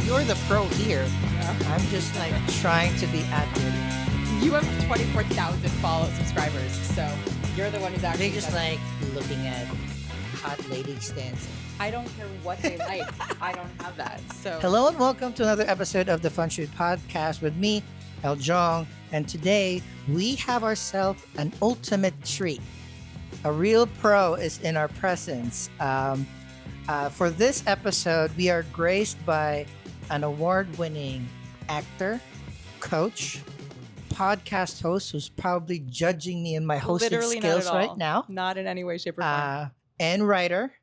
You're the pro here. Yeah. I'm just like trying to be active. You have 24,000 subscribers, so you're the one who's actually. They just like looking at hot ladies dancing. I don't care what they like. I don't have that. So Hello and welcome to another episode of the Fun Shoot Podcast with me, Jong. And today we have ourselves an ultimate treat. A real pro is in our presence. For this episode, we are graced by an award-winning actor, coach, podcast host who's probably judging me in my hosting literally skills not at all. right now, Not in any way, shape, or form. and writer,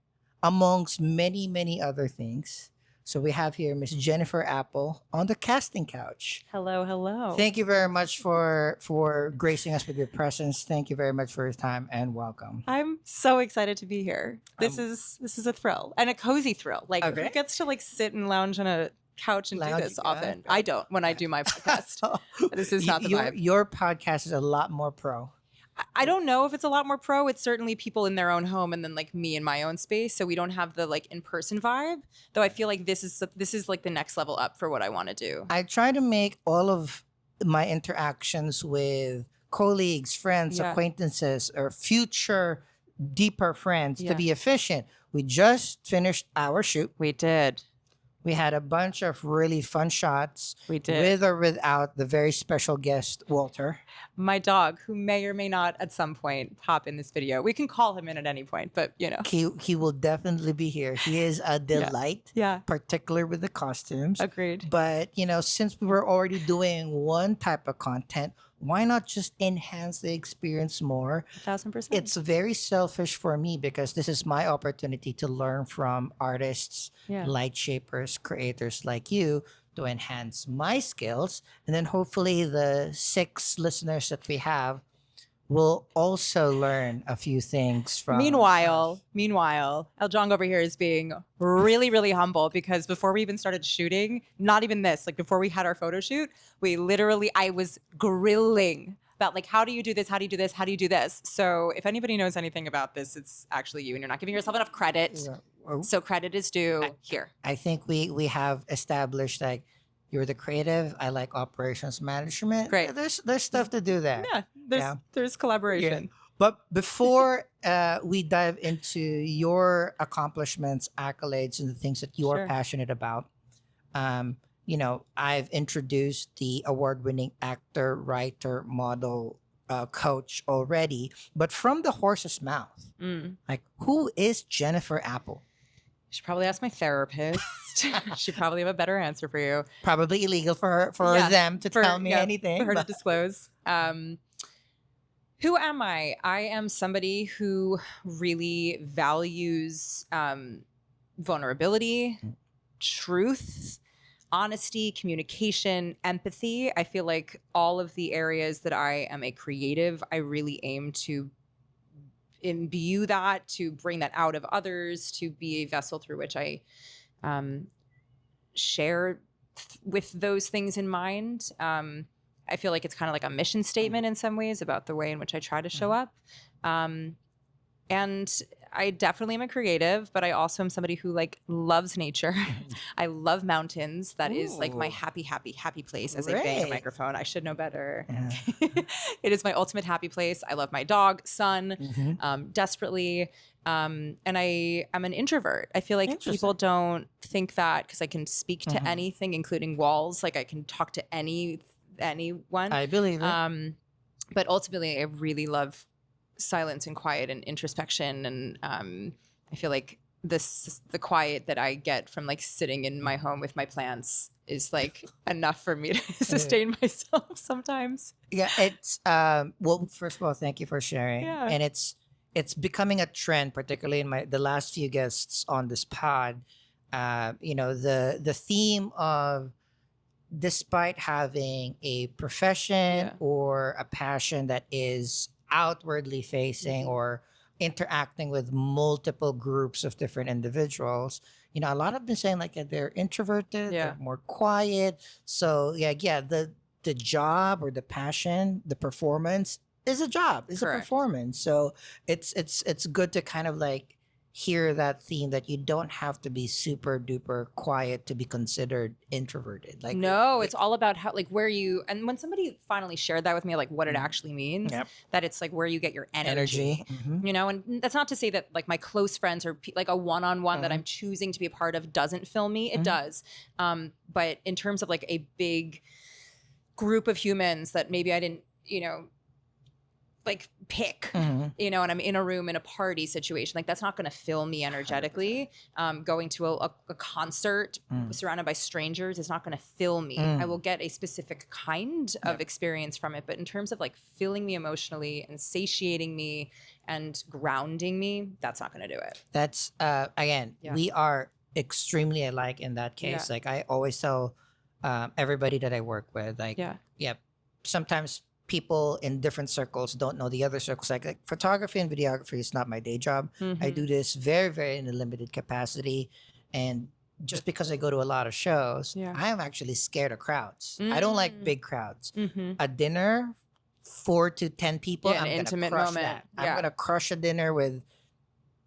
amongst many, many other things. So we have here Miss Jennifer Apple on the casting couch. Hello, hello. Thank you very much for gracing us with your presence. Thank you very much for your time and welcome. I'm so excited to be here. This is a thrill and a cozy thrill. Like Okay. who gets to like sit and lounge on a couch and do Lounge, this yeah. often? I don't when I do my podcast. This is not the your, vibe. your podcast is a lot more pro. I don't know if it's a lot more pro. It's certainly people in their own home and then like me in my own space. So we don't have the like in-person vibe. Though I feel like this is like the next level up for what I want to do. I try to make all of my interactions with colleagues, friends, Yeah. acquaintances, or future deeper friends Yeah. to be efficient. We just finished our shoot. We did. We had a bunch of really fun shots We did. with or without the very special guest, Walter. My dog, who may or may not at some point pop in this video. We can call him in at any point, but you know. He will definitely be here. He is a delight, Yeah. particular with the costumes. Agreed. But, since we were already doing one type of content, why not just enhance the experience more? 1,000%. It's very selfish for me because this is my opportunity to learn from artists, Yeah. light shapers, creators like you to enhance my skills. And then hopefully the 6 listeners that we have will also learn a few things from Meanwhile, us. El Jong over here is being really, really humble because before we even started shooting, not even this, like before we had our photo shoot, I was grilling about like, how do you do this? How do you do this? How do you do this? So if anybody knows anything about this, it's actually you and you're not giving yourself enough credit. Yeah. Oh, So credit is due here. I think we have established like you're the creative. I like operations management. Great. There's stuff to do there. Yeah, there's collaboration. But before we dive into your accomplishments, accolades, and the things that you're Sure. passionate about, I've introduced the award-winning actor, writer, model, coach already. But from the horse's mouth, Mm. like who is Jennifer Apple? You should probably ask my therapist. She'd probably have a better answer for you. Probably illegal for Yeah, them to tell me anything. For her to but- disclose. Who am I? I am somebody who really values vulnerability, truth, honesty, communication, empathy. I feel like all of the areas that I am a creative, I really aim to imbue that, to bring that out of others, to be a vessel through which I share with those things in mind. I feel like it's kind of like a mission statement in some ways about the way in which I try to show up. And I definitely am a creative, but I also am somebody who like loves nature. I love mountains. That is like my Ooh. happy place as I bang a Great. microphone. I should know better. Yeah. It is my ultimate happy place. I love my dog, son, Mhm. desperately. And I'm an introvert. I feel like Interesting. people don't think that because I can speak to Mhm. anything, including walls. Like I can talk to anyone. I believe it. But ultimately, I really love silence and quiet and introspection. And I feel like the quiet that I get from like sitting in my home with my plants is like enough for me to sustain myself sometimes. Yeah, it's well, first of all, thank you for sharing. Yeah. And it's becoming a trend, particularly in the last few guests on this pod. The theme of despite having a profession Yeah. or a passion that is outwardly facing or interacting with multiple groups of different individuals, a lot have been saying like they're introverted, Yeah. they're more quiet. So the job or the passion, the performance is a job, is a Correct. performance. So it's good to kind of like hear that theme that you don't have to be super duper quiet to be considered introverted. Like No, it's all about how, like, where you, and when somebody finally shared that with me, like what it Mhm. actually means, Yep. that it's like where you get your energy. energy. You know, and that's not to say that like my close friends or like a one-on-one that Mhm. I'm choosing to be a part of doesn't fill me. It Mhm. does. But in terms of like a big group of humans that maybe I didn't, like pick, Mhm. and I'm in a room in a party situation, like that's not going to fill me energetically. Going to a concert Mm. surrounded by strangers is not going to fill me. Mm. I will get a specific kind of Yep. experience from it, but in terms of like filling me emotionally and satiating me and grounding me, that's not going to do it. That's again, Yeah. we are extremely alike in that case. Yeah. Like I always tell everybody that I work with, like, Yeah. yeah, sometimes people in different circles don't know the other circles. Like photography and videography is not my day job. I do Mhm. this very, very in a limited capacity, and just because I go to a lot of shows, Yeah. I am actually scared of crowds. I don't like Mm. big crowds. Mhm. A dinner, 4 to 10 people, Yeah, an I'm gonna intimate crush moment. that. I'm Yeah. gonna crush a dinner with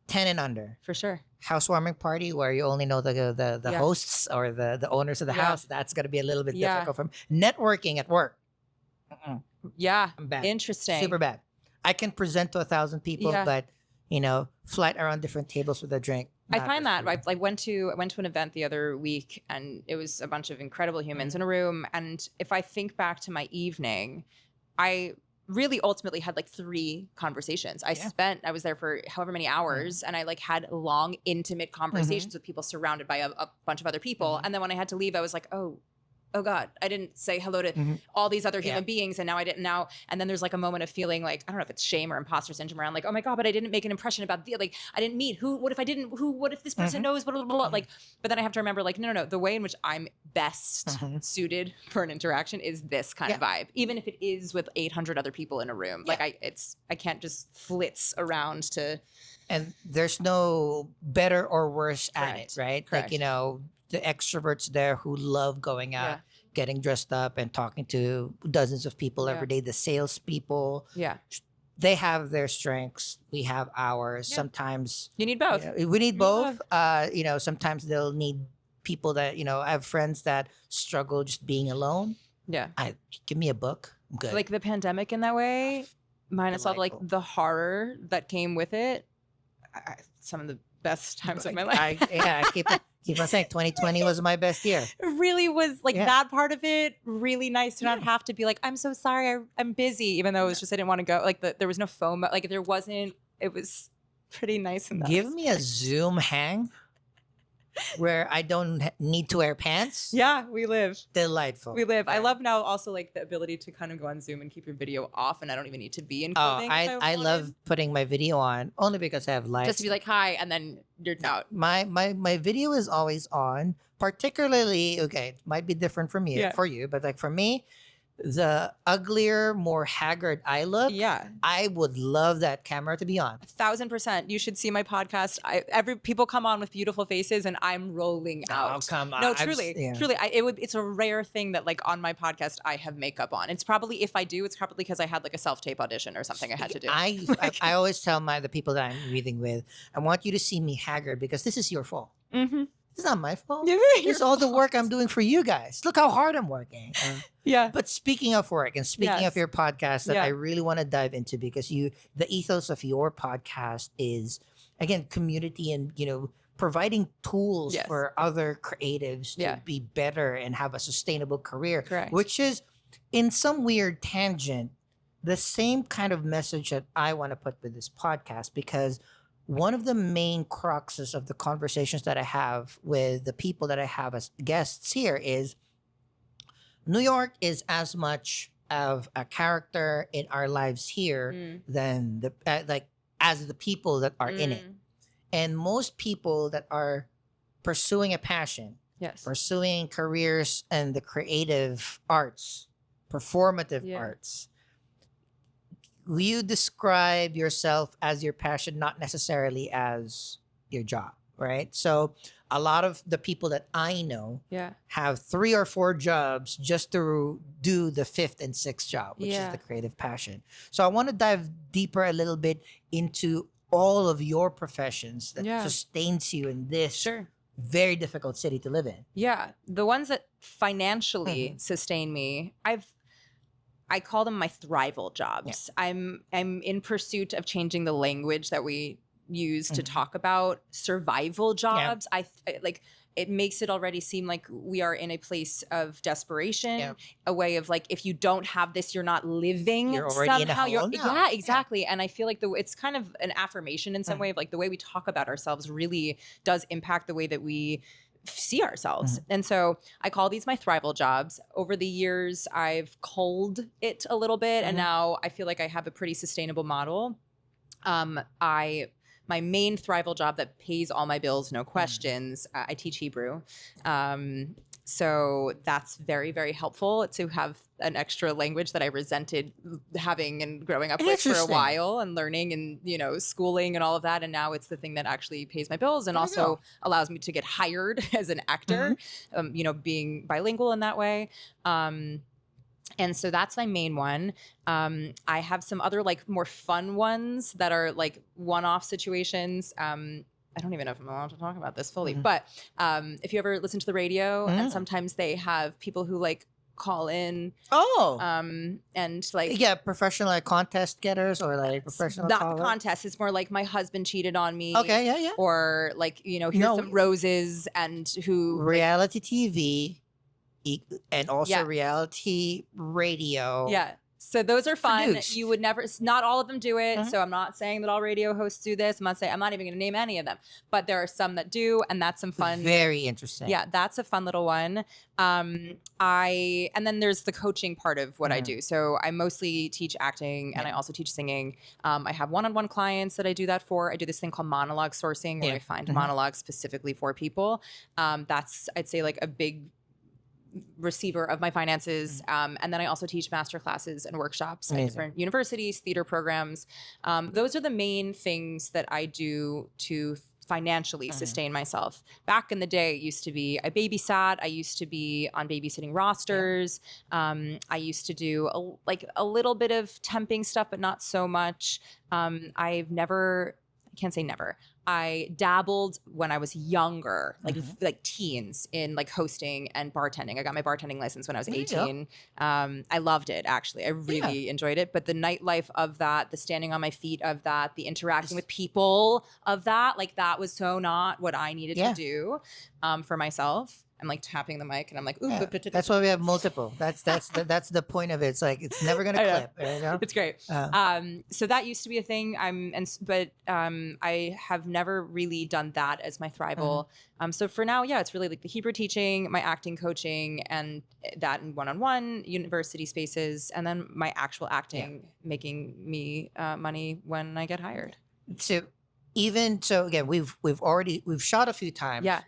10 and under. For sure. Housewarming party where you only know the Yeah. hosts or the owners of the Yeah. house, that's gonna be a little bit Yeah. difficult from networking at work. Yeah. I'm bad. Interesting. Super bad. I can present to 1,000 people, Yeah. but flight around different tables with a drink. I not find good that for you. I went to an event the other week, and it was a bunch of incredible humans in a room. And if I think back to my evening, I really ultimately had like 3 conversations. Yeah. I was there for however many hours, and I like had long, intimate conversations with people surrounded by a bunch of other people. Mhm. And then when I had to leave, I was like, oh God, I didn't say hello to Mhm. all these other Yeah. human beings. And now I didn't now. And then there's like a moment of feeling like, I don't know if it's shame or imposter syndrome around like, oh my God, but I didn't make an impression about like, I didn't meet what if this person Mhm. knows, blah, blah, blah, blah. Mhm. Like, but then I have to remember like, no, the way in which I'm best Mhm. suited for an interaction is this kind of vibe, even if it is with 800 other people in a room. Yeah. Like I can't just flitz around to. And there's no better or worse at Correct. it, right? Correct. Like, the extroverts there who love going out, Yeah. getting dressed up and talking to dozens of people Yeah. every day. The salespeople, Yeah. they have their strengths. We have ours. Yeah. Sometimes You need both. we need need both. Sometimes they'll need people that, I have friends that struggle just being alone. Yeah. Give me a book. I'm good. Like the pandemic in that way, minus all like Delightful. the horror that came with it. Some of the best times of my life. I keep on saying 2020 was my best year. It really was like Yeah. that part of it really nice to not Yeah. have to be like, I'm so sorry, I'm busy, even though it was just I didn't want to go. Like there was no FOMO, like there wasn't. It was pretty nice in that. Give me a Zoom hang where I don't need to wear pants. Yeah, we live. Delightful. We live. I Yeah. love now also like the ability to kind of go on Zoom and keep your video off, and I don't even need to be in Oh, clothing. if I love wanted. putting my video on only because I have lights. Just to be like hi, and then you're out. My video is always on. Particularly, okay, it might be different from you Yeah. for you, but like for me, the uglier, more haggard I look, Yeah. I would love that camera to be on. 1,000%. You should see my podcast. People come on with beautiful faces, and I'm rolling out. Oh, come on. No, I'm s- truly, yeah. truly. It's a rare thing that like on my podcast I have makeup on. It's probably if I do, it's probably because I had like a self-tape audition or something I had to do. I always tell the people that I'm reading with, I want you to see me haggard because this is your fault. Mm-hmm. It's not my fault. Your It's all the fault. work I'm doing for you guys. Look how hard I'm working. Yeah. But speaking of work and speaking Yes. of your podcast that Yeah. I really want to dive into because the ethos of your podcast is again community and providing tools Yes. for other creatives to Yeah. be better and have a sustainable career. Correct. Which is in some weird tangent the same kind of message that I want to put with this podcast because one of the main cruxes of the conversations that I have with the people that I have as guests here is New York is as much of a character in our lives here Mm. than as the people that are in it. Mm. And most people that are pursuing a passion, Yes. pursuing careers in the creative arts, performative Yeah. arts, you describe yourself as your passion, not necessarily as your job, right? So a lot of the people that I know Yeah. have 3 or 4 jobs just to do the 5th and 6th job, which is Yeah. the creative passion. So I want to dive deeper a little bit into all of your professions that Yeah. sustains you in this Sure. very difficult city to live in. Yeah. The ones that financially Mhm. sustain me, I call them my thrival Yeah. jobs. I'm in pursuit of changing the language that we use to Mhm. talk about survival Yeah. jobs. Like it makes it already seem like we are in a place of desperation, Yeah. a way of like if you don't have this, you're not living You're already in a somehow. hole now. Yeah, exactly. And I feel like it's kind of an affirmation in some Mhm. way of like the way we talk about ourselves really does impact the way that we see ourselves. Mhm. And so I call these my thrival jobs. Over the years, I've culled it a little bit, and Mhm. now I feel like I have a pretty sustainable model. I my main thrival job that pays all my bills, no questions. I teach Hebrew. So that's very, very helpful to have an extra language that I resented having and growing up with for a Interesting. while and learning and, schooling and all of that. And now it's the thing that actually pays my bills and There you also go. allows me to get hired as an actor, being bilingual in that way. And so that's my main one. I have some other like more fun ones that are like one-off situations. I don't even know if I'm allowed to talk about this fully, Mhm. but if you ever listen to the radio, and Mhm. sometimes they have people who like call in, Oh. and like Yeah, professional like contest getters or like professional not the caller. contest. It's more like my husband cheated on me. Okay, yeah, yeah. Or like, here's No, some roses and who like, reality TV and also yeah. reality radio. Yeah. So those are fun. Produced. You would never, not all of them do it. Mhm. So I'm not saying that all radio hosts do this. I'm not even going to name any of them, but there are some that do. And that's some fun. Very interesting. Yeah. That's a fun little one. And then there's the coaching part of what I Mhm. do. So I mostly teach acting and I also teach singing. I have one-on-one clients that I do that for. I do this thing called monologue sourcing where Yeah. I find Mhm. monologues specifically for people. That's, I'd say, like a big receiver of my finances. And then I also teach master classes and workshops at Amazing. different universities, theater programs. Those are the main things that I do to financially sustain myself. Back in the day, it used to be I babysat. I used to be on babysitting rosters. I used to do a little bit of temping stuff, but not so much. I can't say never. I dabbled when I was younger, like teens, in like hosting and bartending. I got my bartending license when I was There you go. 18. I loved it, actually. I really enjoyed it. But the nightlife of that, the standing on my feet of that, the interacting with people of that, like that was so not what I needed to do for myself. I'm like tapping the mic and I'm like, ooh, Yeah. That's why we have multiple. That's the point of it. It's like it's never gonna I know. clip. You know? It's great. So that used to be a thing. But I have never really done that as my thrival. So for now, yeah, it's really like the Hebrew teaching, my acting coaching, and that in one-on-one university spaces, and then my actual acting making me money when I get hired. So again, we've shot a few times. Yeah.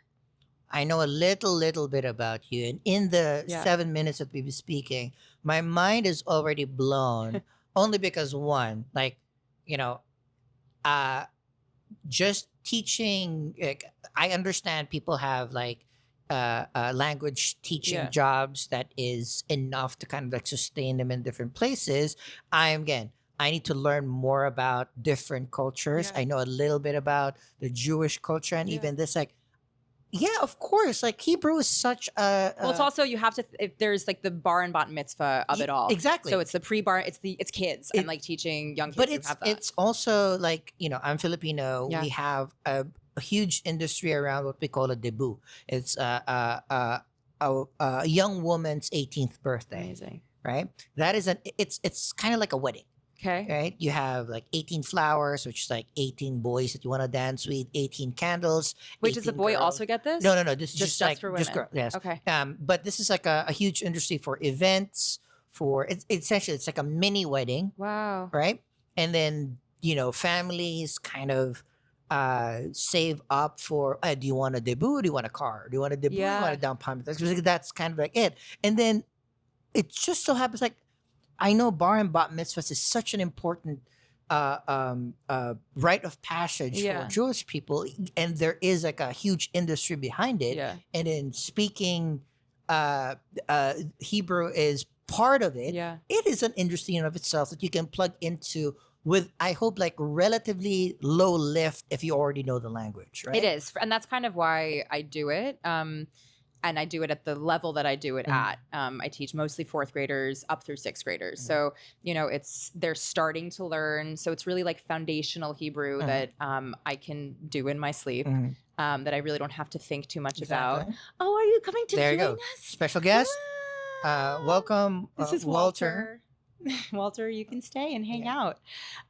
I know a little bit about you, and in the 7 minutes that we've been speaking, my mind is already blown. Only because one, like, just teaching. Like, I understand people have like language teaching jobs that is enough to kind of like sustain them in different places. I need to learn more about different cultures. I know a little bit about the Jewish culture and even this like. Yeah, of course. Like Hebrew is such a. Well, it's also you have to. If there's like the bar and bat mitzvah of it all. Exactly. So it's the pre-bar. It's kids and like teaching young kids but who have that. it's also like I'm Filipino. Yeah. We have a huge industry around what we call a debut. It's a young woman's 18th birthday. Amazing. Right. That is it's kind of like a wedding. Okay. Right. You have like 18 flowers, which is like 18 boys that you want to dance with, 18 candles. Wait, does the boy girls. also get this? No. This is Just like for women. just girl. Yes. Okay. But this is like a huge industry for events. Essentially it's like a mini wedding. Wow. Right. And then families kind of save up for. Do you want a debut? Do you want a car? Do you want a debut? Do you want a down payment? That's kind of like it. And then it just so happens like. I know bar and bat mitzvahs is such an important rite of passage for Jewish people, and there is like a huge industry behind it. Yeah. And in speaking Hebrew is part of it. Yeah. It is an industry in and of itself that you can plug into with, I hope, like relatively low lift if you already know the language, right? It is. And that's kind of why I do it. And I do it at the level that I do it at. I teach mostly fourth graders up through sixth graders. So, they're starting to learn. So it's really like foundational Hebrew that I can do in my sleep, that I really don't have to think too much about. Oh, are you coming to There you join go. us? Special guest. Ah, Welcome, this is Walter. Walter, you can stay and hang out.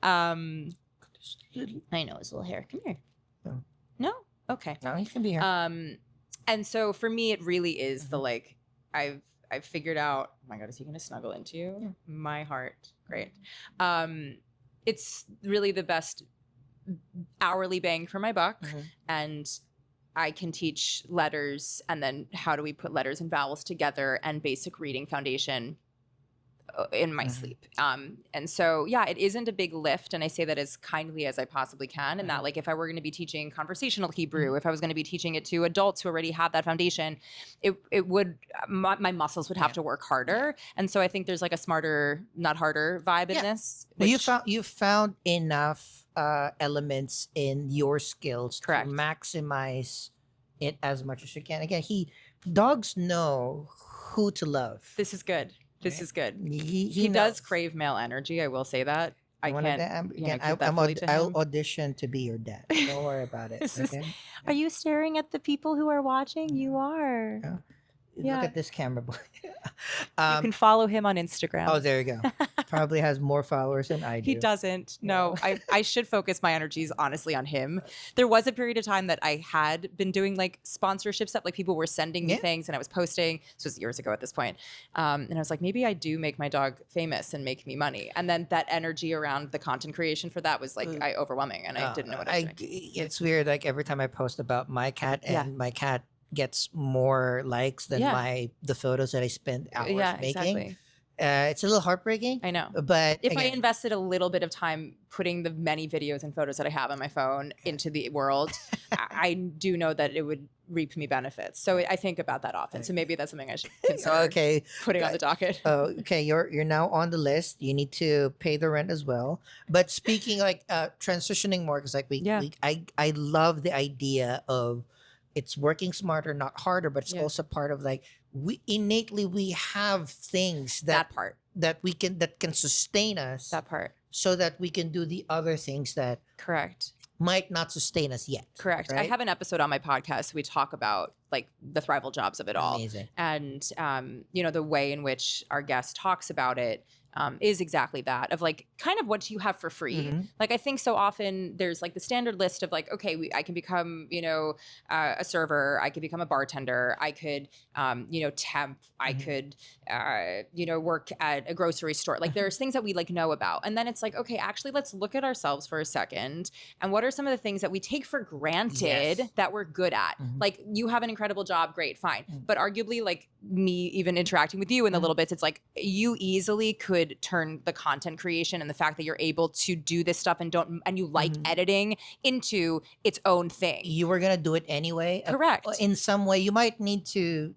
I know his little hair. Come here. No. No? Okay. No, he can be here. And so for me, it really is the like, I've figured out, oh my God, is he going to snuggle into you? Yeah. My heart. Great. It's really the best hourly bang for my buck. And I can teach letters, and then how do we put letters and vowels together, and basic reading foundation in my sleep. And so, yeah, it isn't a big lift. And I say that as kindly as I possibly can. And that, like, if I were going to be teaching conversational Hebrew, if I was going to be teaching it to adults who already have that foundation, it would, my muscles would have to work harder. And so I think there's like a smarter, not harder vibe in this. But you found enough elements in your skills to maximize it as much as you can. Again, dogs know who to love. This is good. This is good. He does crave male energy. I will say that. I'll audition to be your dad. Don't worry about it. Okay? Are you staring at the people who are watching? You are. Yeah. Look at this camera boy. You can follow him on Instagram. Oh, there you go. Probably has more followers than I do. He doesn't. No, I should focus my energies honestly on him. There was a period of time that I had been doing like sponsorship stuff, like people were sending me things and I was posting. This was years ago at this point. And I was like, maybe I do make my dog famous and make me money. And then that energy around the content creation for that was like overwhelming, and I didn't know what I was doing. It's weird. Like every time I post about my cat, and my cat gets more likes than the photos that I spend hours making. Exactly. It's a little heartbreaking. I know. But if I invested a little bit of time putting the many videos and photos that I have on my phone into the world, I do know that it would reap me benefits. So I think about that often. So maybe that's something I should consider putting on the docket. Okay, you're now on the list. You need to pay the rent as well. But speaking like transitioning more, because like I love the idea of it's working smarter, not harder, but it's also part of like we have things that can sustain us. That part. So that we can do the other things that might not sustain us yet. Correct. Right? I have an episode on my podcast. We talk about like the thrival jobs of it all. Amazing. And the way in which our guest talks about it is exactly that, of like kind of what you have for free. Like I think so often there's like the standard list of like, okay, I can become, a server, I could become a bartender, I could, temp, I could, work at a grocery store. Like there's things that we like know about. And then it's like, okay, actually let's look at ourselves for a second. And what are some of the things that we take for granted that we're good at? Like you have an incredible job, great, fine. But arguably like me even interacting with you in the little bits, it's like you easily could turn the content creation and the fact that you're able to do this stuff and you like editing into its own thing. You were gonna do it anyway. Correct. In some way, you might need to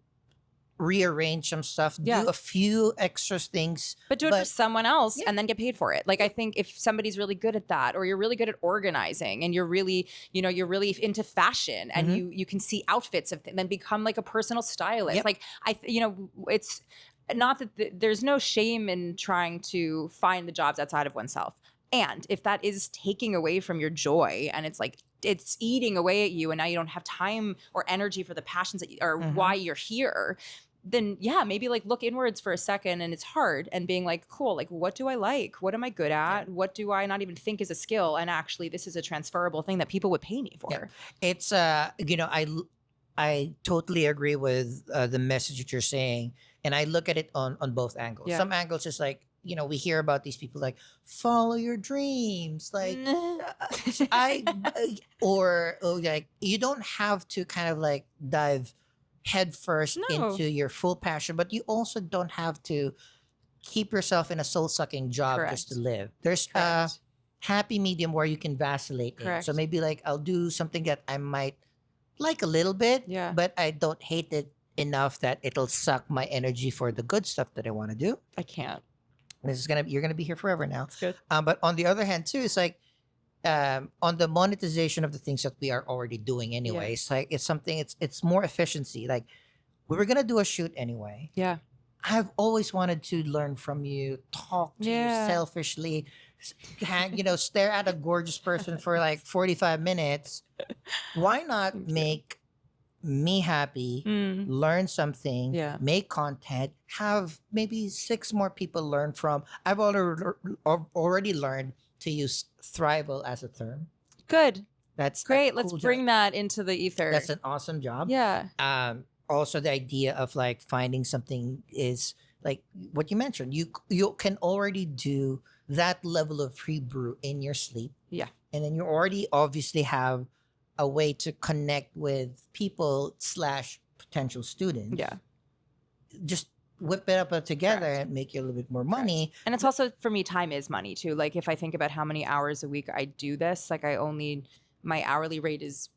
rearrange some stuff, do a few extra things, but do it for someone else and then get paid for it. Like I think if somebody's really good at that, or you're really good at organizing, and you're really into fashion, and you can see outfits of then become like a personal stylist. Like it's not that there's no shame in trying to find the jobs outside of oneself. And if that is taking away from your joy, and it's like it's eating away at you, and now you don't have time or energy for the passions that why you're here, then maybe like look inwards for a second. And it's hard, and being like, cool, like what do I like? What am I good at? What do I not even think is a skill? And actually this is a transferable thing that people would pay me for. It's I totally agree with the message that you're saying, and I look at it on both angles. Some angles is like, we hear about these people like follow your dreams, like or like you don't have to kind of like dive headfirst into your full passion, but you also don't have to keep yourself in a soul-sucking job just to live. There's a happy medium where you can vacillate. So maybe like I'll do something that I might like a little bit, but I don't hate it enough that it'll suck my energy for the good stuff that I want to do. I can't. You're gonna be here forever now. It's good. But on the other hand too, it's like on the monetization of the things that we are already doing anyway. It's like it's more efficiency. Like we were gonna do a shoot anyway. Yeah. I've always wanted to learn from you, talk to you Yeah. selfishly, stare at a gorgeous person for like 45 minutes. Why not Thank you. make me happy, Mm. learn something, Yeah. make content, have maybe 6 more people learn from? I've already learned to use thrival as a term. Good. That's a Great. Let's cool bring job. that into the ether. That's an awesome job. Yeah. Also the idea of like finding something is like what you mentioned. You can already do that level of Hebrew in your sleep. Yeah. And then you already obviously have a way to connect with people / potential students. Yeah. Just whip it up together Correct. and make you a little bit more money. And it's also, for me, time is money too. Like if I think about how many hours a week I do this, like my hourly rate is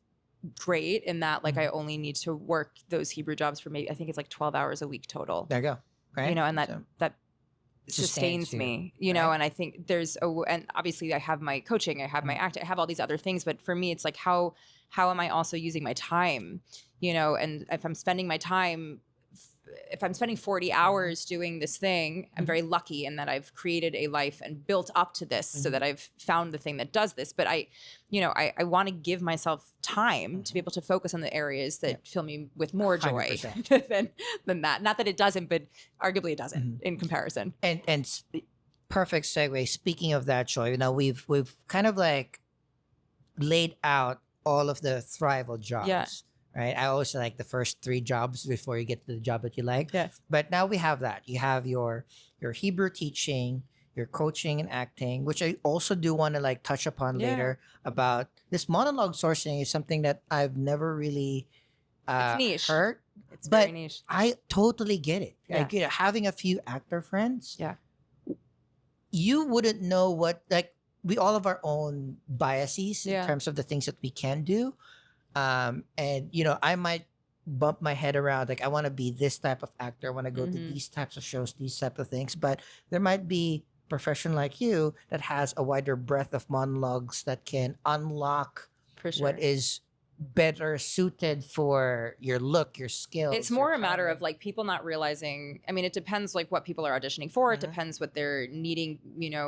great in that like I only need to work those Hebrew jobs for maybe, I think it's like 12 hours a week total. There you go. Right. And So that it sustains you, me, right? and I think and obviously I have my coaching, I have my act, I have all these other things, but for me it's like how am I also using my time, and if I'm spending my time, if I'm spending 40 hours doing this thing, I'm very lucky in that I've created a life and built up to this so that I've found the thing that does this. But I want to give myself time to be able to focus on the areas that fill me with more joy 100%. than that. Not that it doesn't, but arguably it doesn't in comparison. And perfect segue. Speaking of that, Joy, we've kind of like laid out all of the thrival jobs. Yeah. Right. I always like the first 3 jobs before you get to the job that you like. Yes. But now we have that. You have your Hebrew teaching, your coaching and acting, which I also do want to like touch upon later about this monologue sourcing is something that I've never really It's niche. heard. It's But very niche. I totally get it. Yeah. Like, having a few actor friends. Yeah. You wouldn't know what, like, we all have our own biases in Yeah. terms of the things that we can do. And I might bump my head around, like I want to be this type of actor, I want to go to these types of shows, these type of things. But there might be a profession like you that has a wider breadth of monologues that can unlock For sure. what is better suited for your look, your skills. It's more your a matter talent. of like people not realizing. I mean, it depends like what people are auditioning for. It depends what they're needing,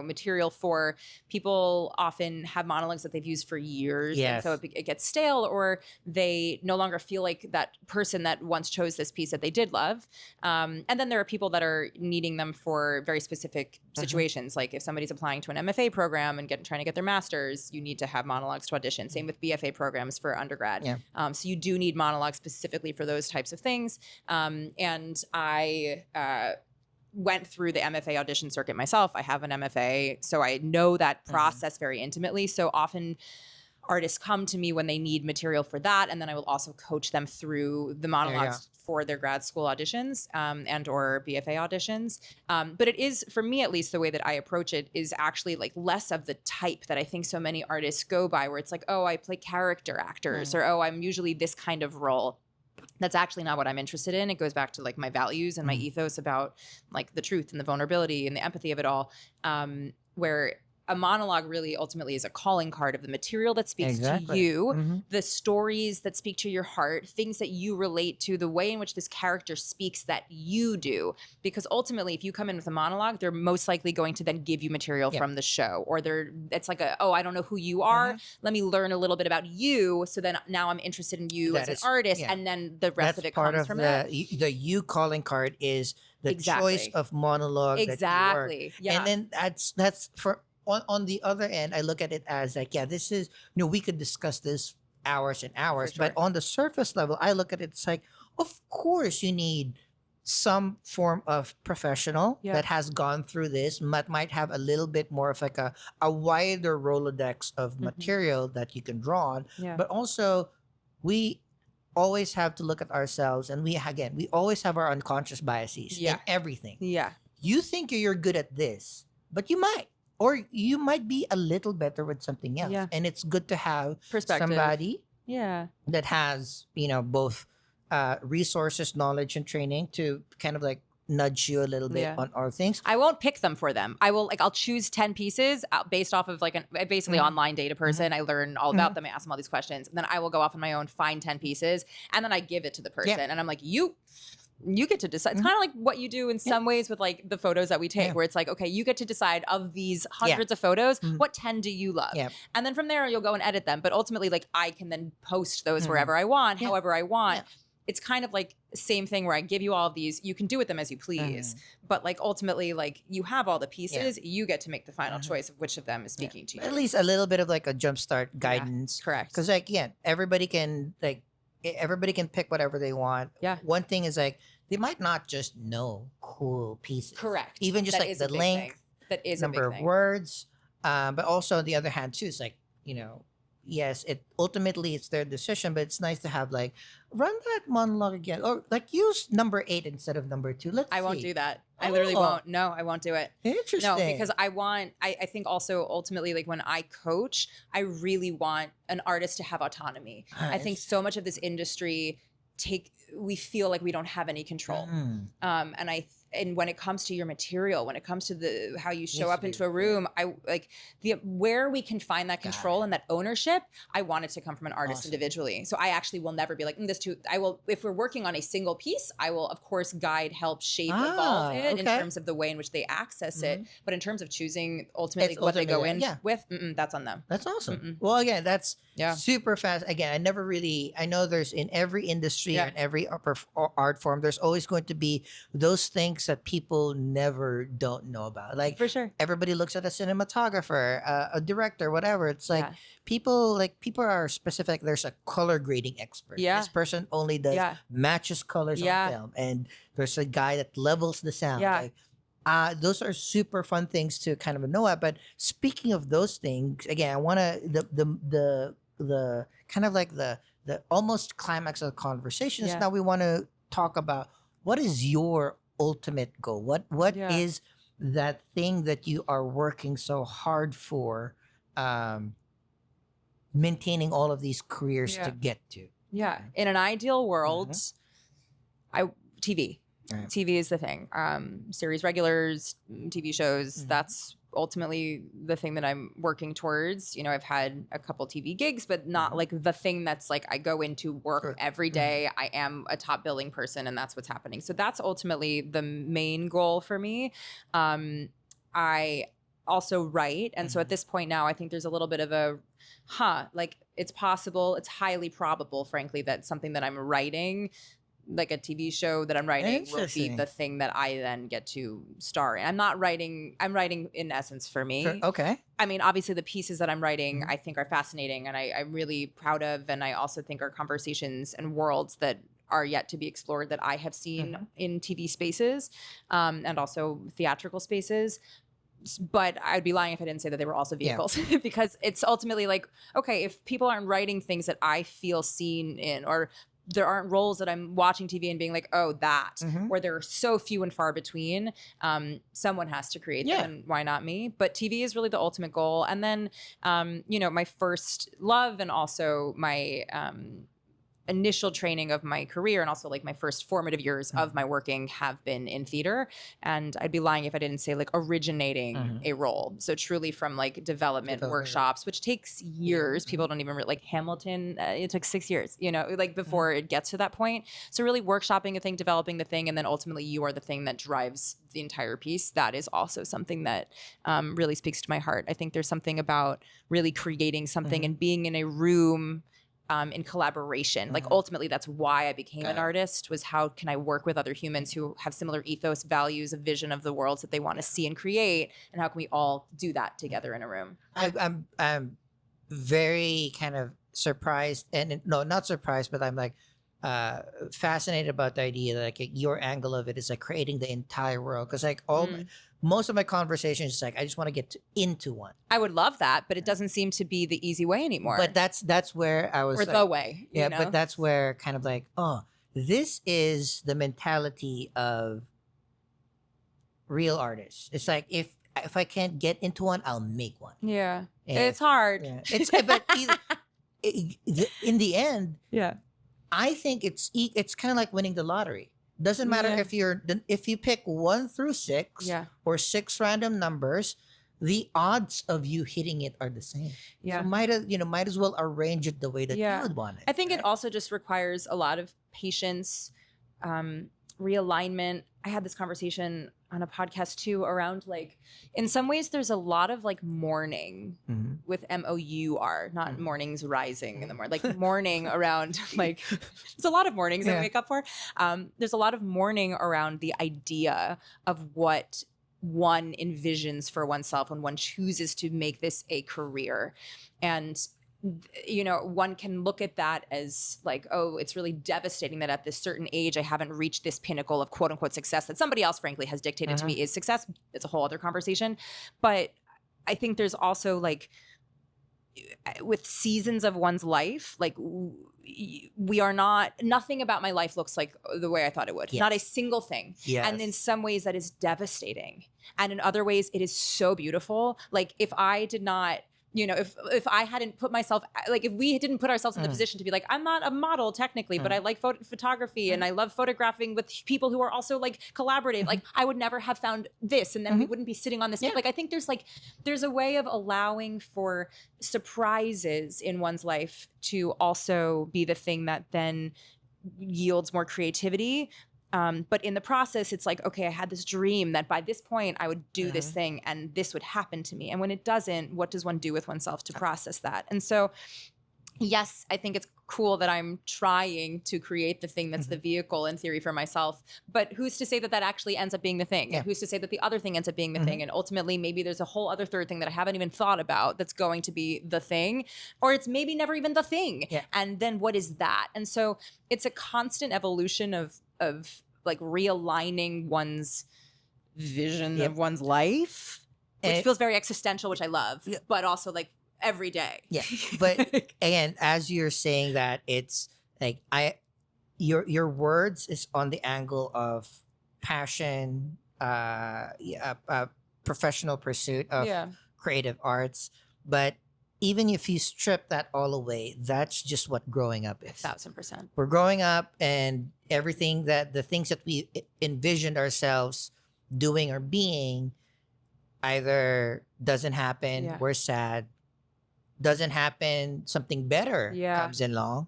material for. People often have monologues that they've used for years, and so it gets stale, or they no longer feel like that person that once chose this piece that they did love. And then there are people that are needing them for very specific situations. Like if somebody's applying to an MFA program and trying to get their master's, you need to have monologues to audition. Same with BFA programs for undergrad. Yeah. So you do need monologues specifically for those types of things. And I went through the MFA audition circuit myself. I have an MFA, so I know that process very intimately. So often artists come to me when they need material for that, and then I will also coach them through the monologues for their grad school auditions and or BFA auditions. But it is, for me at least, the way that I approach it is actually like less of the type that I think so many artists go by, where it's like, oh, I play character actors, or oh, I'm usually this kind of role. That's actually not what I'm interested in. It goes back to like my values and my ethos about like the truth and the vulnerability and the empathy of it all, where a monologue really ultimately is a calling card of the material that speaks to you, the stories that speak to your heart, things that you relate to, the way in which this character speaks that you do. Because ultimately, if you come in with a monologue, they're most likely going to then give you material from the show, or it's like I don't know who you are. Let me learn a little bit about you. So then now I'm interested in you as an artist, and then the rest of it comes from it. The you calling card is the choice of monologue that you work. Yeah. And then that's for on the other end, I look at it as like, this is, we could discuss this hours and hours, but on the surface level, I look at it, it's like, of course you need some form of professional that has gone through this, might have a little bit more of like a wider Rolodex of material that you can draw on. But also we always have to look at ourselves, and we always have our unconscious biases in everything. You think you're good at this, but you might. Or you might be a little better with something else. And it's good to have somebody that has, both resources, knowledge, and training to kind of like nudge you a little bit Yeah. on our things. I won't pick them for them. I will I'll choose 10 pieces based off of like a basically online data person. I learn all about them. I ask them all these questions. And then I will go off on my own, find 10 pieces, and then I give it to the person. And I'm like, you get to decide. It's kind of like what you do in some ways with like the photos that we take, where it's like, okay, you get to decide of these hundreds of photos, what 10 do you love? And then from there, you'll go and edit them. But ultimately, like I can then post those wherever I want, however I want. It's kind of like the same thing where I give you all of these. You can do with them as you please. But like ultimately, like you have all the pieces. You get to make the final choice of which of them is speaking to you. At least a little bit of like a jumpstart guidance. Correct. Because like, everybody can pick whatever they want. One thing is like, they might not just know cool pieces. Correct. Even just That like is a the big length, thing. That is a number big of thing. words. But also on the other hand too, it's like, yes, ultimately it's their decision, but it's nice to have like, run that monologue again. Or like use number 8 instead of number 2. I won't do that. I literally won't. No, I won't do it. Interesting. No, because I think also ultimately, like when I coach, I really want an artist to have autonomy. I think so much of this industry we feel like we don't have any control. And when it comes to your material, when it comes to how you show up into a room, I like where we can find that control and that ownership. I want it to come from an artist individually. So I actually will never be like I will, if we're working on a single piece, I will of course guide, help shape, evolve it in terms of the way in which they access it. But in terms of choosing ultimately what they go in with, that's on them. That's awesome. Well, again, that's super fast. Again, I know there's in every industry and every art form, there's always going to be those things that people never don't know about. Like for sure, everybody looks at a cinematographer, a director, whatever. It's like people are specific. There's a color grading expert. This person only does matches colors on film, and there's a guy that levels the sound. Like, those are super fun things to kind of know about. But speaking of those things, again, I want to the kind of like the almost climax of the conversation is now we want to talk about what is your ultimate goal. What is that thing that you are working so hard for, maintaining all of these careers to get to? In an ideal world, TV. Right. TV is the thing. Series regulars, TV shows, that's ultimately the thing that I'm working towards. I've had a couple TV gigs, but not like the thing that's like I go into work every day. I am a top billing person and that's what's happening. So that's ultimately the main goal for me. I also write. And so at this point now, I think there's a little bit of like it's possible, it's highly probable, frankly, that something that I'm writing, like a TV show that I'm writing, will be the thing that I then get to star in. I'm writing in essence for me. Okay. I mean, obviously the pieces that I'm writing, I think are fascinating and I'm really proud of. And I also think are conversations and worlds that are yet to be explored that I have seen in TV spaces, and also theatrical spaces. But I'd be lying if I didn't say that they were also vehicles because it's ultimately like, okay, if people aren't writing things that I feel seen in, or there aren't roles that I'm watching TV and being like, oh, that, or they're so few and far between. Someone has to create them, and why not me? But TV is really the ultimate goal. And then, my first love and also my initial training of my career and also like my first formative years of my working have been in theater. And I'd be lying if I didn't say like originating a role. So truly from like development workshops, which takes years. People don't even like Hamilton. It took 6 years, like before it gets to that point. So really workshopping a thing, developing the thing, and then ultimately you are the thing that drives the entire piece. That is also something that really speaks to my heart. I think there's something about really creating something and being in a room in collaboration. Like ultimately that's why I became an artist, was how can I work with other humans who have similar ethos, values, a vision of the worlds that they want to see and create, and how can we all do that together in a room? I'm very kind of surprised, and no, not surprised, but I'm like fascinated about the idea that like your angle of it is like creating the entire world, because like most of my conversations is like I just want to get into one. I would love that, but it doesn't seem to be the easy way anymore. But that's where I was, or like, the way. But that's where kind of like, this is the mentality of real artists. It's like if I can't get into one, I'll make one. Yeah, it's hard. Yeah. It's but in the end, yeah, I think it's kind of like winning the lottery. Doesn't matter Yeah. if you pick 1 through 6 Yeah. or 6 random numbers, the odds of you hitting it are the same. Yeah. So might as well arrange it the way that you would want it. I think it right? also just requires a lot of patience, realignment. I had this conversation on a podcast too around like, in some ways, there's a lot of like mourning Mhm. with MOUR, not Mhm. mornings rising in the morning, like mourning around like, there's a lot of mornings that Yeah. we wake up for. There's a lot of mourning around the idea of what one envisions for oneself when one chooses to make this a career. And one can look at that as like, oh, it's really devastating that at this certain age I haven't reached this pinnacle of quote unquote success that somebody else frankly has dictated to me is success. It's a whole other conversation. But I think there's also like, with seasons of one's life, like we are not, nothing about my life looks like the way I thought it would. Yes. Not a single thing. Yes. And in some ways that is devastating. And in other ways it is so beautiful. Like if I did not, if I hadn't put myself, like if we didn't put ourselves in the position to be like, I'm not a model technically, but I like photography and I love photographing with people who are also like collaborative. Like I would never have found this, and then we wouldn't be sitting on this. Like I think there's a way of allowing for surprises in one's life to also be the thing that then yields more creativity. But in the process, it's like, okay, I had this dream that by this point I would do this thing and this would happen to me. And when it doesn't, what does one do with oneself to process that? And so, yes, I think it's cool that I'm trying to create the thing that's the vehicle in theory for myself. But who's to say that that actually ends up being the thing? Yeah. Who's to say that the other thing ends up being the thing? And ultimately, maybe there's a whole other third thing that I haven't even thought about that's going to be the thing, or it's maybe never even the thing. Yeah. And then what is that? And so it's a constant evolution of like realigning one's vision of one's life, which feels very existential, which I love, but also like every day. Yeah. But again, as you're saying that, it's like your words is on the angle of passion, professional pursuit of creative arts. But even if you strip that all away, that's just what growing up is. 1000%. We're growing up, and everything the things that we envisioned ourselves doing or being either doesn't happen, we're sad, doesn't happen, something better comes along.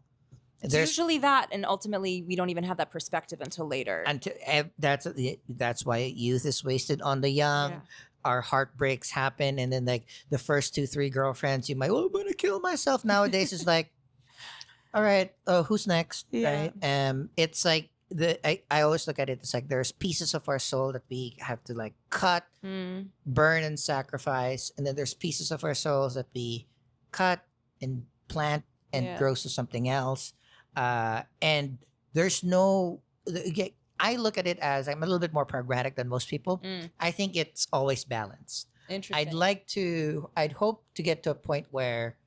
It's usually that, and ultimately we don't even have that perspective until later. That's why youth is wasted on the young. Our heartbreaks happen, and then like the first 2-3 girlfriends, you might, I'm gonna kill myself. Nowadays it's like, all right, who's next? Right? It's like I always look at it, it's like there's pieces of our soul that we have to like cut, burn, and sacrifice, and then there's pieces of our souls that we cut and plant and grows to something else. And there's no. I look at it as I'm a little bit more pragmatic than most people. I think it's always balanced. Interesting. I'd hope to get to a point where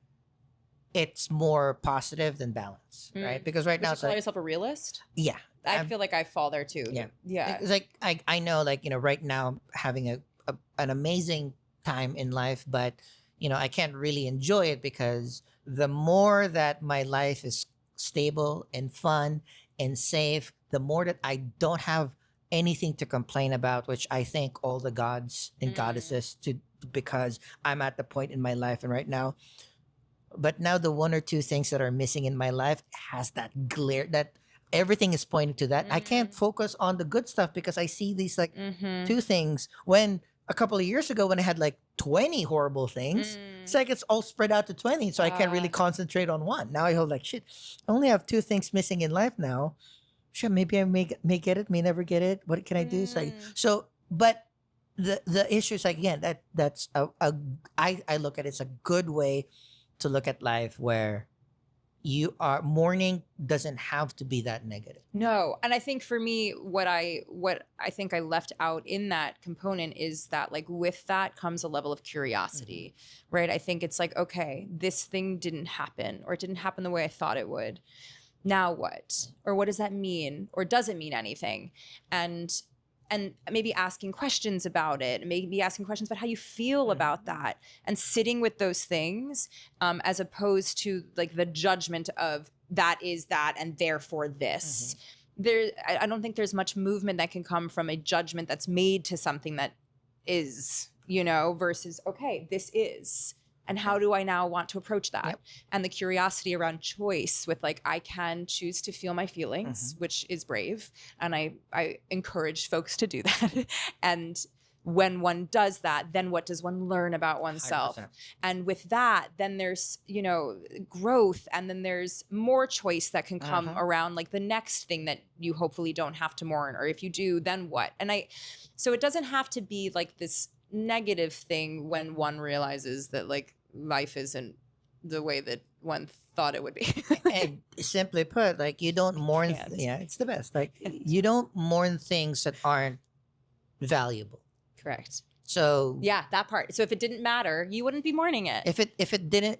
it's more positive than balanced, right? Because right now Would you it's call like, yourself a realist? yeah, I feel like I fall there too. Yeah. It's like I know, like, right now I'm having an amazing time in life, but I can't really enjoy it because the more that my life is stable and fun and safe, the more that I don't have anything to complain about, which I thank all the gods and goddesses because I'm at the point in my life and right now. But now the 1 or 2 things that are missing in my life has that glare that everything is pointing to that. I can't focus on the good stuff because I see these like 2 things, when a couple of years ago when I had like 20 horrible things, it's like it's all spread out to 20. So I can't really concentrate on one. Now I hold like, shit, I only have 2 things missing in life now. Sure, maybe I may get it, may never get it. What can I do? But the issue is like, again, that's I look at it as a good way to look at life, where mourning doesn't have to be that negative. No. And I think for me, what I think I left out in that component is that like with that comes a level of curiosity, right? I think it's like, okay, this thing didn't happen, or it didn't happen the way I thought it would. Now what? Or what does that mean? Or does it mean anything? And maybe asking questions about it, maybe asking questions about how you feel about that, and sitting with those things, as opposed to like the judgment of that is that and therefore this. I don't think there's much movement that can come from a judgment that's made to something that is, versus, okay, this is. And how do I now want to approach that? Yep. And the curiosity around choice with like, I can choose to feel my feelings, which is brave. And I encourage folks to do that. And when one does that, then what does one learn about oneself? 100%. And with that, then there's, growth, and then there's more choice that can come around like the next thing that you hopefully don't have to mourn, or if you do, then what? And so it doesn't have to be like this negative thing when one realizes that like life isn't the way that one thought it would be. And simply put, like you don't mourn. Yeah, it's the best. Like you don't mourn things that aren't valuable. Correct. So yeah, that part. So if it didn't matter, you wouldn't be mourning it. If it didn't,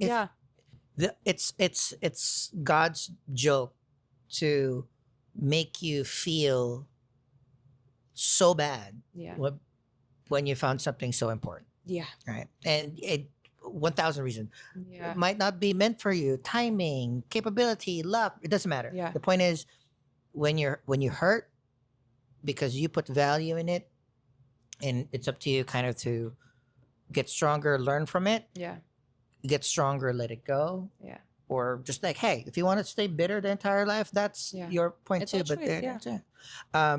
it's God's joke to make you feel so bad. Yeah. When you found something so important. Yeah. Right. And it 1,000 reasons. Yeah. It might not be meant for you. Timing, capability, luck. It doesn't matter. Yeah. The point is when you hurt because you put value in it, and it's up to you kind of to get stronger, learn from it. Yeah. Get stronger, let it go. Yeah. Or just like, hey, if you want to stay bitter the entire life, that's your point It's too. a But choice, yeah.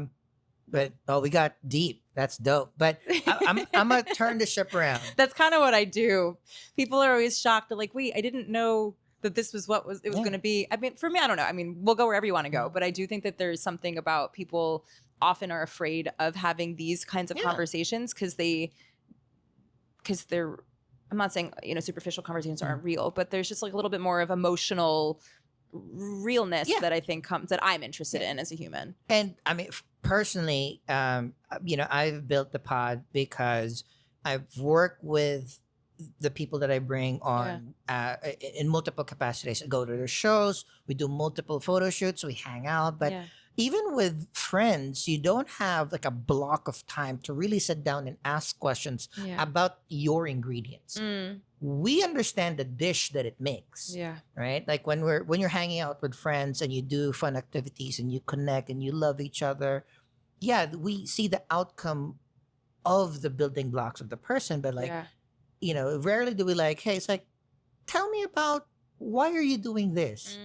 But we got deep. That's dope. But I'm gonna turn the ship around. That's kind of what I do. People are always shocked. They're like, wait, I didn't know that this was what it was going to be. I mean, for me, I don't know. I mean, we'll go wherever you want to go. But I do think that there's something about people often are afraid of having these kinds of conversations because they're, I'm not saying, superficial conversations aren't real, but there's just like a little bit more of emotional realness that I think comes, that I'm interested in as a human. And I mean, personally, I've built the pod because I've worked with the people that I bring on in multiple capacities. I go to their shows, we do multiple photo shoots, we hang out, but even with friends, you don't have like a block of time to really sit down and ask questions about your ingredients. We understand the dish that it makes. Right? Like when you're hanging out with friends and you do fun activities and you connect and you love each other. Yeah, we see the outcome of the building blocks of the person, but like, rarely do we like, hey, it's like, tell me about why are you doing this?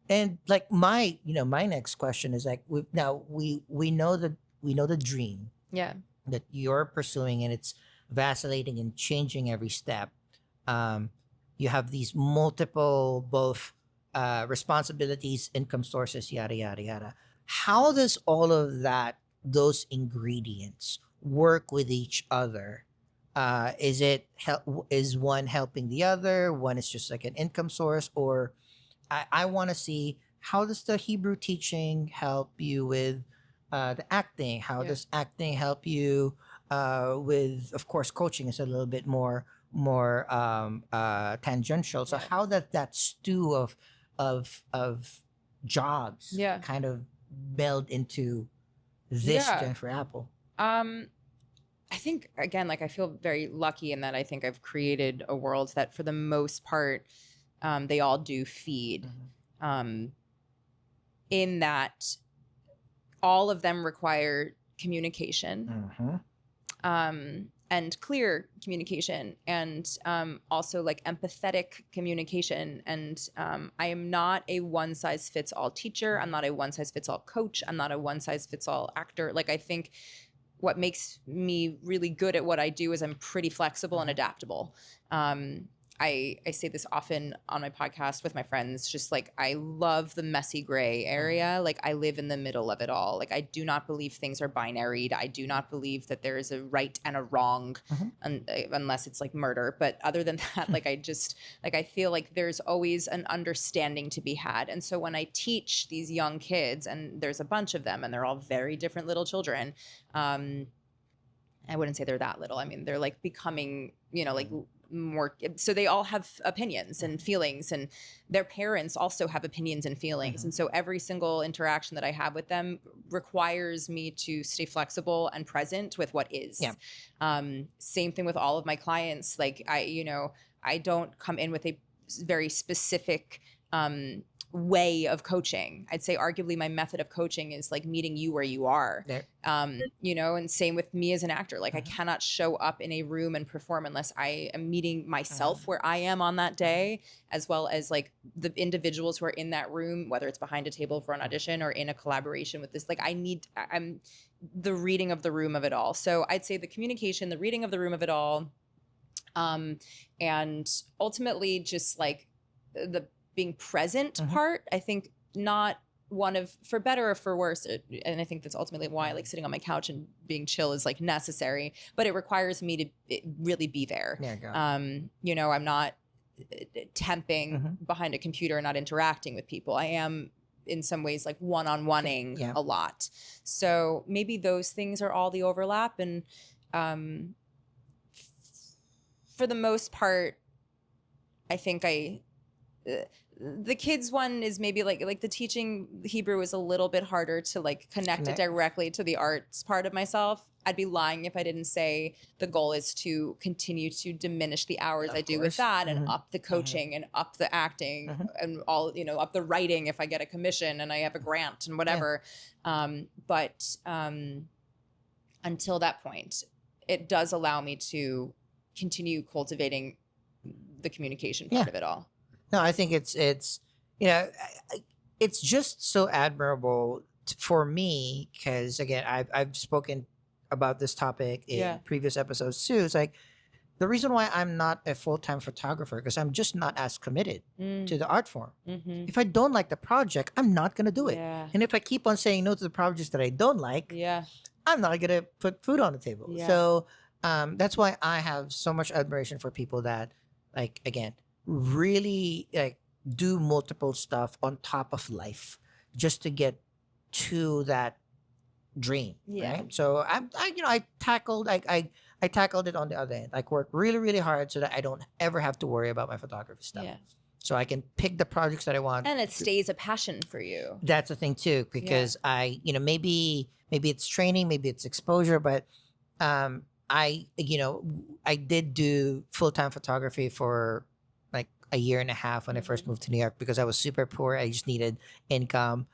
And like my next question is like, we know the dream that you're pursuing, and it's vacillating and changing every step. You have these multiple both responsibilities, income sources, yada yada yada. How does all of those ingredients work with each other? Is one helping the other? One is just like an income source, or I want to see, how does the Hebrew teaching help you with the acting? How does acting help you with, of course, coaching is a little bit more tangential. So how does that stew of jobs kind of meld into this Jennifer Apple? I think, again, like I feel very lucky in that I think I've created a world that for the most part, they all do feed, in that all of them require communication, and clear communication, and also like empathetic communication. And I am not a one size fits all teacher. I'm not a one size fits all coach. I'm not a one size fits all actor. Like I think what makes me really good at what I do is I'm pretty flexible and adaptable. I say this often on my podcast with my friends, just like I love the messy gray area. Like I live in the middle of it all. Like I do not believe things are binary. I do not believe that there is a right and a wrong, unless it's like murder. But other than that, like I feel like there's always an understanding to be had. And so when I teach these young kids, and there's a bunch of them, and they're all very different little children, I wouldn't say they're that little. I mean, they're like becoming, like more, so they all have opinions and feelings, and their parents also have opinions and feelings. And so every single interaction that I have with them requires me to stay flexible and present with what is. Same thing with all of my clients. Like I don't come in with a very specific way of coaching. I'd say arguably my method of coaching is like meeting you where you are. There. You know, and same with me as an actor. Like I cannot show up in a room and perform unless I am meeting myself where I am on that day, as well as like the individuals who are in that room, whether it's behind a table for an audition or in a collaboration with this. Like I'm the reading of the room of it all. So I'd say the communication, the reading of the room of it all, and ultimately just like the being present part. I think not one of, for better or for worse, and I think that's ultimately why like sitting on my couch and being chill is like necessary, but it requires me to really be there. There you go. You know, I'm not temping behind a computer and not interacting with people. I am in some ways like one-on-oneing a lot. So maybe those things are all the overlap. And for the most part, I think the kids one is maybe like the teaching Hebrew is a little bit harder to like connect it directly to the arts part of myself. I'd be lying if I didn't say the goal is to continue to diminish the hours I do with that and up the coaching and up the acting and all, you know, up the writing if I get a commission and I have a grant and whatever. But until that point, it does allow me to continue cultivating the communication part of it all. No, I think it's you know, it's just so admirable for me because again, I've spoken about this topic in previous episodes too. It's like the reason why I'm not a full-time photographer because I'm just not as committed to the art form. If I don't like the project, I'm not gonna do it. And if I keep on saying no to the projects that I don't like, I'm not gonna put food on the table. So that's why I have so much admiration for people that like again really like do multiple stuff on top of life just to get to that dream. Right. So I tackled I tackled it on the other end. Like work really, really hard so that I don't ever have to worry about my photography stuff. So I can pick the projects that I want. And it stays a passion for you. That's the thing too, because I, you know, maybe it's training, maybe it's exposure, but I did do full-time photography for like a year and a half when I first moved to New York because I was super poor. I just needed income.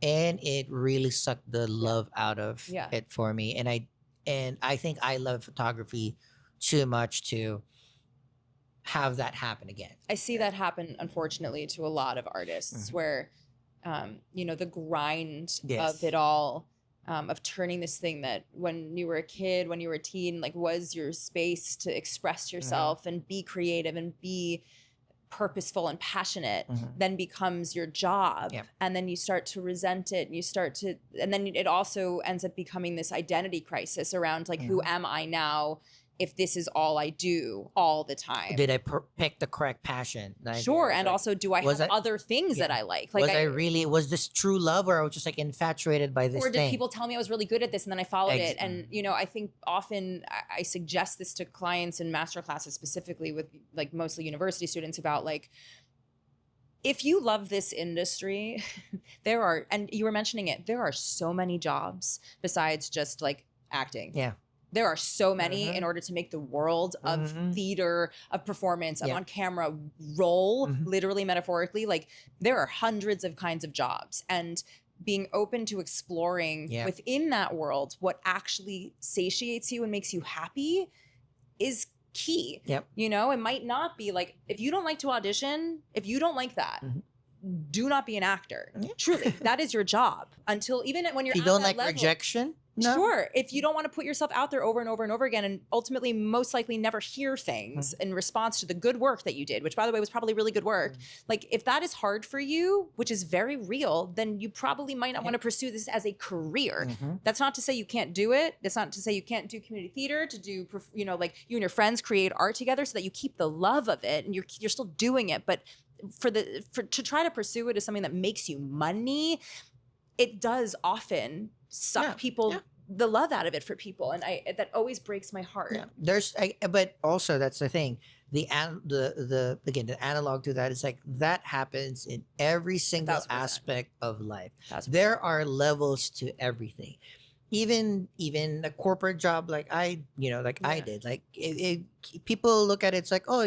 And it really sucked the love out of it for me. And I think I love photography too much to have that happen again. I see that happen, unfortunately, to a lot of artists where, you know, the grind of it all, of turning this thing that when you were a kid, when you were a teen, like was your space to express yourself and be creative and be purposeful and passionate, then becomes your job. And then you start to resent it and then it also ends up becoming this identity crisis around like, who am I now if this is all I do all the time? Did I pick the correct passion? Sure. And like, also, do I have other things that I like? Like, was this true love or I was just like infatuated by this thing? Or did thing? People tell me I was really good at this and then I followed it? And, you know, I think often I suggest this to clients in master classes, specifically with like mostly university students, about like, if you love this industry, and you were mentioning it, there are so many jobs besides just like acting. There are so many in order to make the world of theater, of performance, of on camera roll, literally, metaphorically. Like there are hundreds of kinds of jobs, and being open to exploring within that world what actually satiates you and makes you happy is key. You know, it might not be like, if you don't like to audition, if you don't like that, do not be an actor. Truly, that is your job until even when you're you at don't that like level, rejection. No. Sure. If you don't want to put yourself out there over and over and over again and ultimately most likely never hear things in response to the good work that you did, which by the way was probably really good work. Like if that is hard for you, which is very real, then you probably might not want to pursue this as a career. That's not to say you can't do it. That's not to say you can't do community theater, to do, you know, like you and your friends create art together so that you keep the love of it and you're still doing it. But to try to pursue it as something that makes you money, it does often suck people the love out of it for people, and that always breaks my heart. But also that's the thing. The analog to that is like that happens in every single 1000%. aspect of life. 1000%. There are levels to everything. Even a corporate job like I did. Like people look at it, it's like, oh,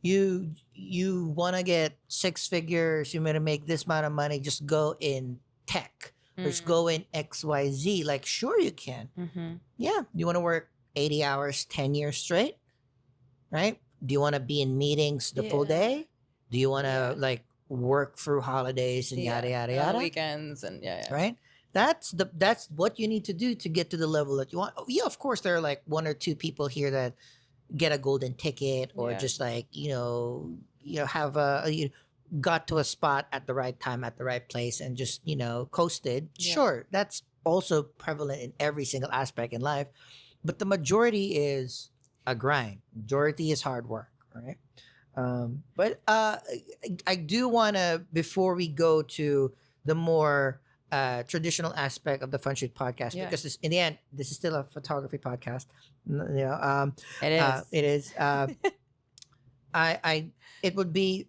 you want to get six figures, you want to make this amount of money, just go in tech or just go in XYZ. Like, sure, you can. Mm-hmm. Yeah. You want to work 80 hours, 10 years straight, right? Do you want to be in meetings the full Yeah. day? Do you want to Yeah. like work through holidays and yada, yada, And on the yada? weekends and Right? That's what you need to do to get to the level that you want. Oh, yeah, of course, there are like one or two people here that get a golden ticket or Yeah. just like have got to a spot at the right time at the right place and just coasted. Yeah. Sure, that's also prevalent in every single aspect in life, but the majority is a grind. Majority is hard work, right? But I do want to, before we go to the more traditional aspect of the Fun Shoot podcast, Yeah. because in the end, this is still a photography podcast. It is. It is. I would be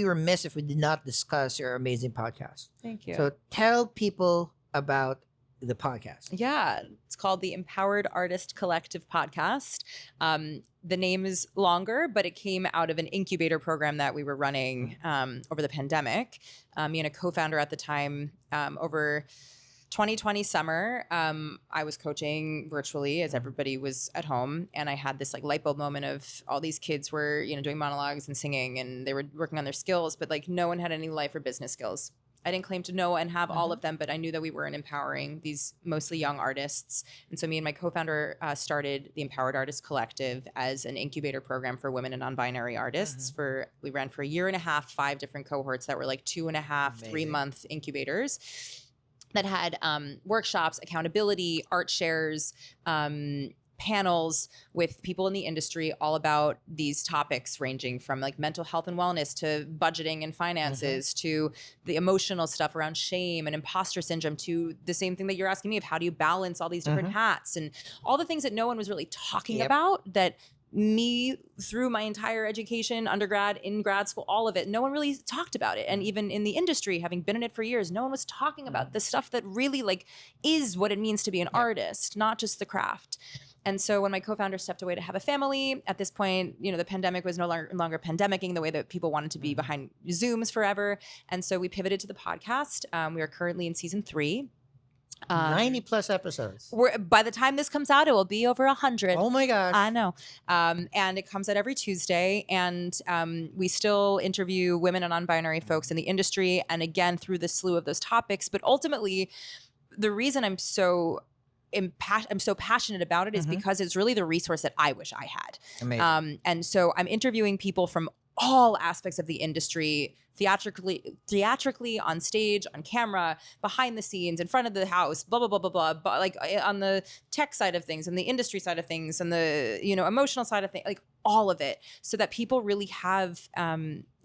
remiss if we did not discuss your amazing podcast. Thank you. So tell people about the podcast. Yeah, it's called the Empowered Artist Collective Podcast. The name is longer, but it came out of an incubator program that we were running over the pandemic. Me and a co-founder at the time, over 2020 summer, I was coaching virtually as everybody was at home, and I had this like light bulb moment of all these kids were doing monologues and singing, and they were working on their skills, but like no one had any life or business skills. I didn't claim to know and have all of them, but I knew that we weren't empowering these mostly young artists. And so me and my co-founder started the Empowered Artist Collective as an incubator program for women and non-binary artists. We ran for a year and a half, 5 different cohorts that were like 2.5, 3-month incubators that had workshops, accountability, art shares, panels with people in the industry all about these topics ranging from like mental health and wellness to budgeting and finances to the emotional stuff around shame and imposter syndrome to the same thing that you're asking me of how do you balance all these different hats and all the things that no one was really talking about that me through my entire education, undergrad, in grad school, all of it, no one really talked about it. And even in the industry, having been in it for years, no one was talking about the stuff that really like is what it means to be an artist, not just the craft. And so when my co-founder stepped away to have a family, at this point, the pandemic was no longer pandemicing the way that people wanted to be behind Zooms forever. And so we pivoted to the podcast. We are currently in season 3. 90 plus episodes. By the time this comes out, it will be over 100. Oh my gosh. I know. And it comes out every Tuesday. And we still interview women and non-binary folks in the industry. And again, through the slew of those topics. But ultimately, the reason I'm so passionate about it is because it's really the resource that I wish I had. Amazing. And so I'm interviewing people from all aspects of the industry, theatrically, on stage, on camera, behind the scenes, in front of the house, blah, blah, blah, blah, blah, but like on the tech side of things and the industry side of things and the, emotional side of things, like all of it, so that people really have,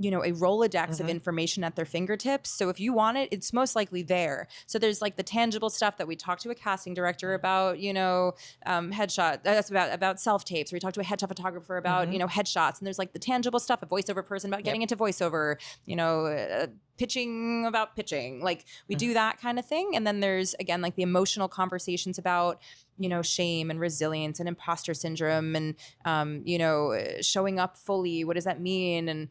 a Rolodex of information at their fingertips. So if you want it, it's most likely there. So there's like the tangible stuff that we talk to a casting director about, headshot, that's about self-tapes. Or we talk to a headshot photographer about, headshots. And there's like the tangible stuff, a voiceover person about getting into voiceover, pitching about pitching. Like we do that kind of thing. And then there's, again, like the emotional conversations about, shame and resilience and imposter syndrome and, showing up fully. What does that mean? And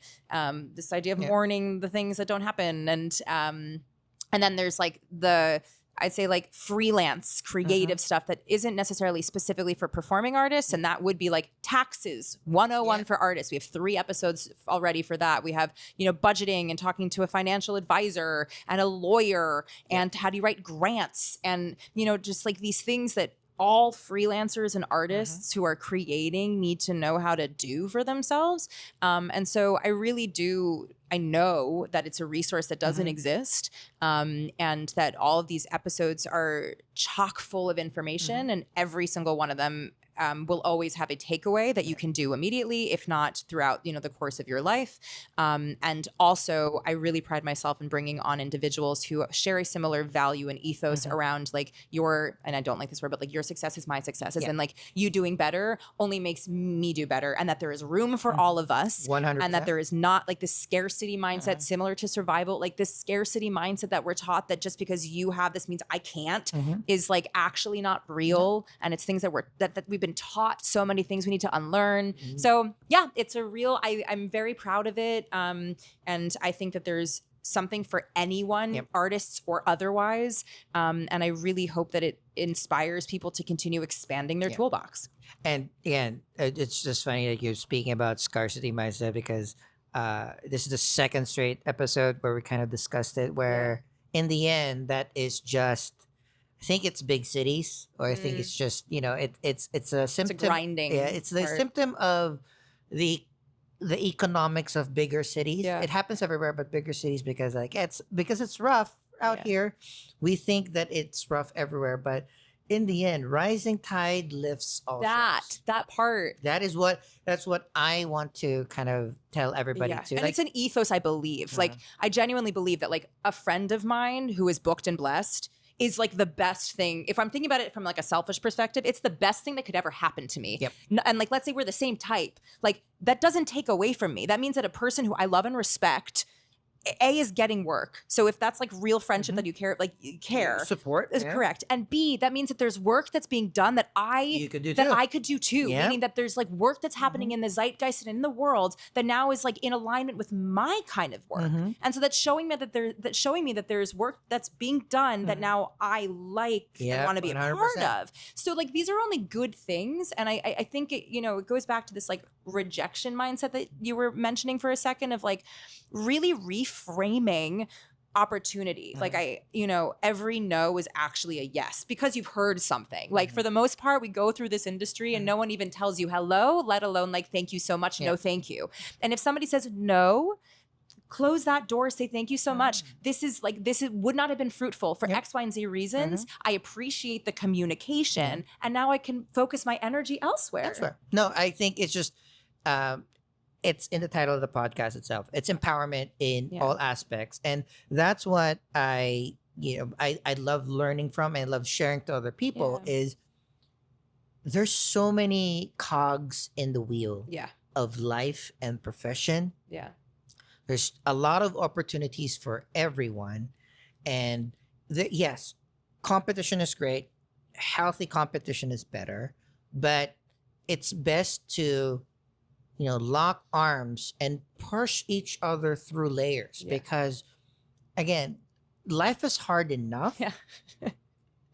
this idea of mourning the things that don't happen. And then there's like I'd say like freelance creative stuff that isn't necessarily specifically for performing artists. And that would be like taxes 101 for artists. We have 3 episodes already for that. We have, budgeting and talking to a financial advisor and a lawyer and how do you write grants and, just like these things that all freelancers and artists who are creating need to know how to do for themselves. And so I know that it's a resource that doesn't exist, and that all of these episodes are chock full of information, and every single one of them will always have a takeaway that you can do immediately, if not throughout, the course of your life. And also, I really pride myself in bringing on individuals who share a similar value and ethos around like and I don't like this word, but like your success is my success. And like you doing better only makes me do better, and that there is room for all of us. 100%. And that there is not like this scarcity mindset similar to survival, like this scarcity mindset that we're taught that just because you have this means I can't is like actually not real. And it's things that we've been been taught so many things we need to unlearn. So yeah, it's a real, I'm very proud of it. And I think that there's something for anyone, artists or otherwise. And I really hope that it inspires people to continue expanding their toolbox. And again, it's just funny that you're speaking about scarcity mindset because this is the second straight episode where we kind of discussed it, where in the end, that is just, I think it's big cities, or I think it's just, it's a symptom. It's a grinding. Yeah, it's the symptom of the economics of bigger cities. Yeah. It happens everywhere, but bigger cities because it's rough out here. We think that it's rough everywhere, but in the end, rising tide lifts all ships. That part. That's what I want to kind of tell everybody too. And it's an ethos, I believe. Like, I genuinely believe that, like, a friend of mine who is booked and blessed is like the best thing. If I'm thinking about it from like a selfish perspective, it's the best thing that could ever happen to me. And like, let's say we're the same type. Like, that doesn't take away from me. That means that a person who I love and respect, A, is getting work. So if that's like real friendship that you care, support is correct. And B, that means that there's work that's being done that I could do too. Meaning that there's like work that's happening in the zeitgeist and in the world that now is like in alignment with my kind of work. And so that's showing me that there's work that's being done that now I like and want to be 100%. A part of. So like, these are only good things. And I think it goes back to this like rejection mindset that you were mentioning for a second, of like really reframing opportunity. Like every no is actually a yes because you've heard something. Like for the most part, we go through this industry and no one even tells you hello, let alone like, thank you so much. No, thank you. And if somebody says no, close that door, say thank you so much. This would not have been fruitful for X, Y, and Z reasons. I appreciate the communication and now I can focus my energy elsewhere. No, I think it's just, it's in the title of the podcast itself. It's empowerment in all aspects. And that's what I love learning from and love sharing to other people is there's so many cogs in the wheel of life and profession. There's a lot of opportunities for everyone. And yes, competition is great. Healthy competition is better, but it's best to lock arms and push each other through layers because, again, life is hard enough.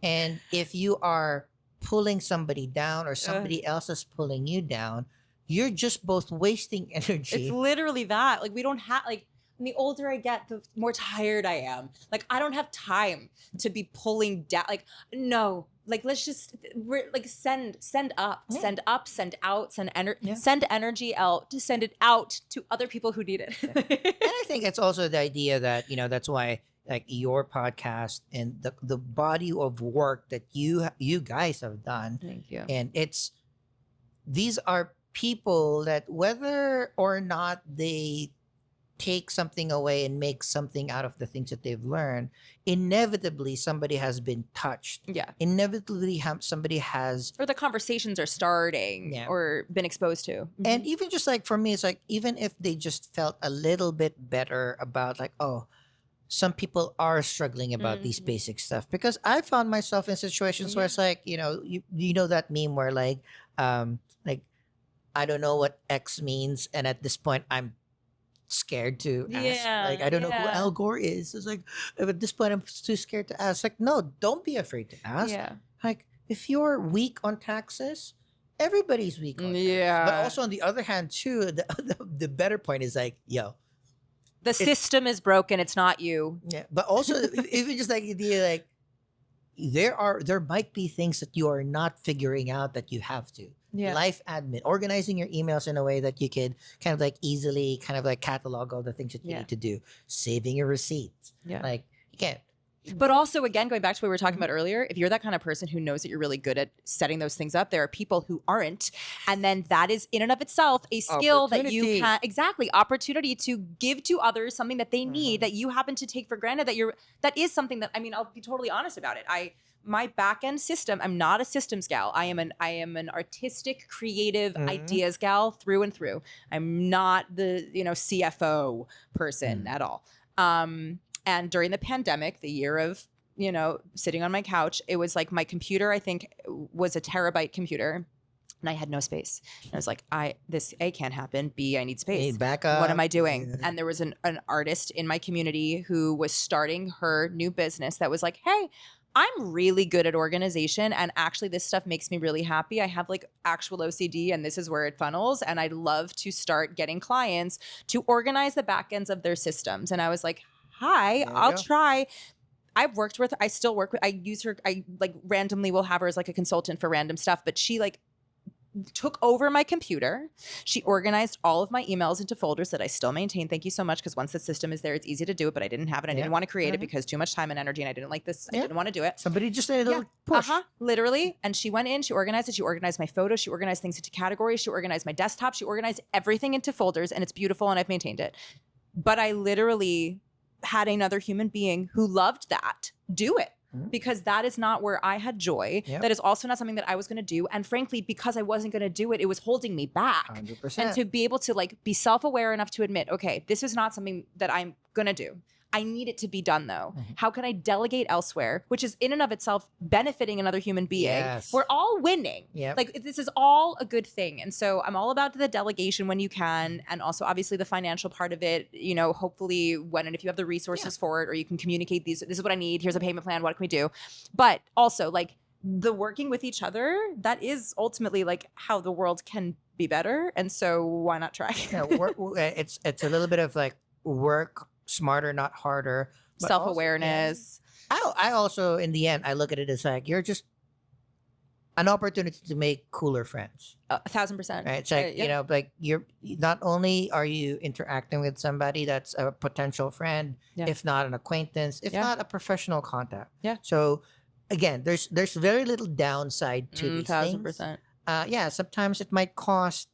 And if you are pulling somebody down or somebody else is pulling you down, you're just both wasting energy. It's literally that. Like, we don't have, like, the older I get, the more tired I am. Like, I don't have time to be pulling down. Like, no. Like, let's just send up, send out, send energy out, to send it out to other people who need it. And I think it's also the idea that, that's why like your podcast and the body of work that you guys have done. Thank you. And these are people that whether or not they take something away and make something out of the things that they've learned, inevitably somebody has been touched. Inevitably somebody has, or the conversations are starting or been exposed to. And even just like for me, it's like, even if they just felt a little bit better about like, oh, some people are struggling about these basic stuff, because I found myself in situations where it's like, you know that meme where like I don't know what X means, and at this point I'm scared to ask. Like, I don't know who Al Gore is. It's like, at this point I'm too scared to ask. Like, no, don't be afraid to ask. Like, if you're weak on taxes, everybody's weak on taxes. But also on the other hand too, the better point is like, the system is broken, it's not you. But also even just like the idea, like there might be things that you are not figuring out that you have to. Life admin, organizing your emails in a way that you could kind of like easily kind of like catalog all the things that you need to do, saving your receipts. Like, you can't. But also, again, going back to what we were talking about earlier, if you're that kind of person who knows that you're really good at setting those things up, there are people who aren't. And then that is in and of itself a skill that you can, opportunity to give to others something that they need that you happen to take for granted, that is something that, I mean, I'll be totally honest about it. My back end system, I'm not a systems gal. I am an artistic, creative ideas gal through and through. I'm not the, CFO person at all. And during the pandemic, the year of, sitting on my couch, it was like my computer, I think, was a terabyte computer. and I had no space. And I was like, this A can't happen. B, I need space. Need backup. What am I doing? Yeah. And there was an artist in my community who was starting her new business that was like, hey, I'm really good at organization, and actually this stuff makes me really happy. I have like actual OCD, and this is where it funnels, and I'd love to start getting clients to organize the back ends of their systems. And I was like, hi, I'll try. I still work with, I use her, I like randomly will have her as like a consultant for random stuff, but she like took over my computer. She organized all of my emails into folders that I still maintain. Thank you so much. Because once the system is there, it's easy to do it, but I didn't have it. I didn't want to create it because too much time and energy, and I didn't like this. I didn't want to do it. Somebody just did a little push. Literally. And she went in, she organized it. She organized my photos. She organized things into categories. She organized my desktop. She organized everything into folders, and it's beautiful, and I've maintained it. But I literally had another human being who loved that do it. Because that is not where I had joy. That is also not something that I was going to do. And frankly, because I wasn't going to do it, it was holding me back. 100%. And to be able to like be self-aware enough to admit, okay, this is not something that I'm going to do. I need it to be done though. How can I delegate elsewhere, which is in and of itself benefiting another human being? Yes. We're all winning. Like this is all a good thing. And so I'm all about the delegation when you can. And also obviously the financial part of it, you know, hopefully when and if you have the resources for it, or you can communicate this is what I need. Here's a payment plan. What can we do? But also like the working with each other, that is ultimately like how the world can be better. And so why not try? It's a little bit of like work smarter, not harder. Self-awareness. I also, in the end, I look at it as like you're just an opportunity to make cooler friends. 1,000%. Right? It's like you know, like you're not only are you interacting with somebody that's a potential friend, if not an acquaintance, if not a professional contact. So again, there's very little downside to these 1,000%. things. Sometimes it might cost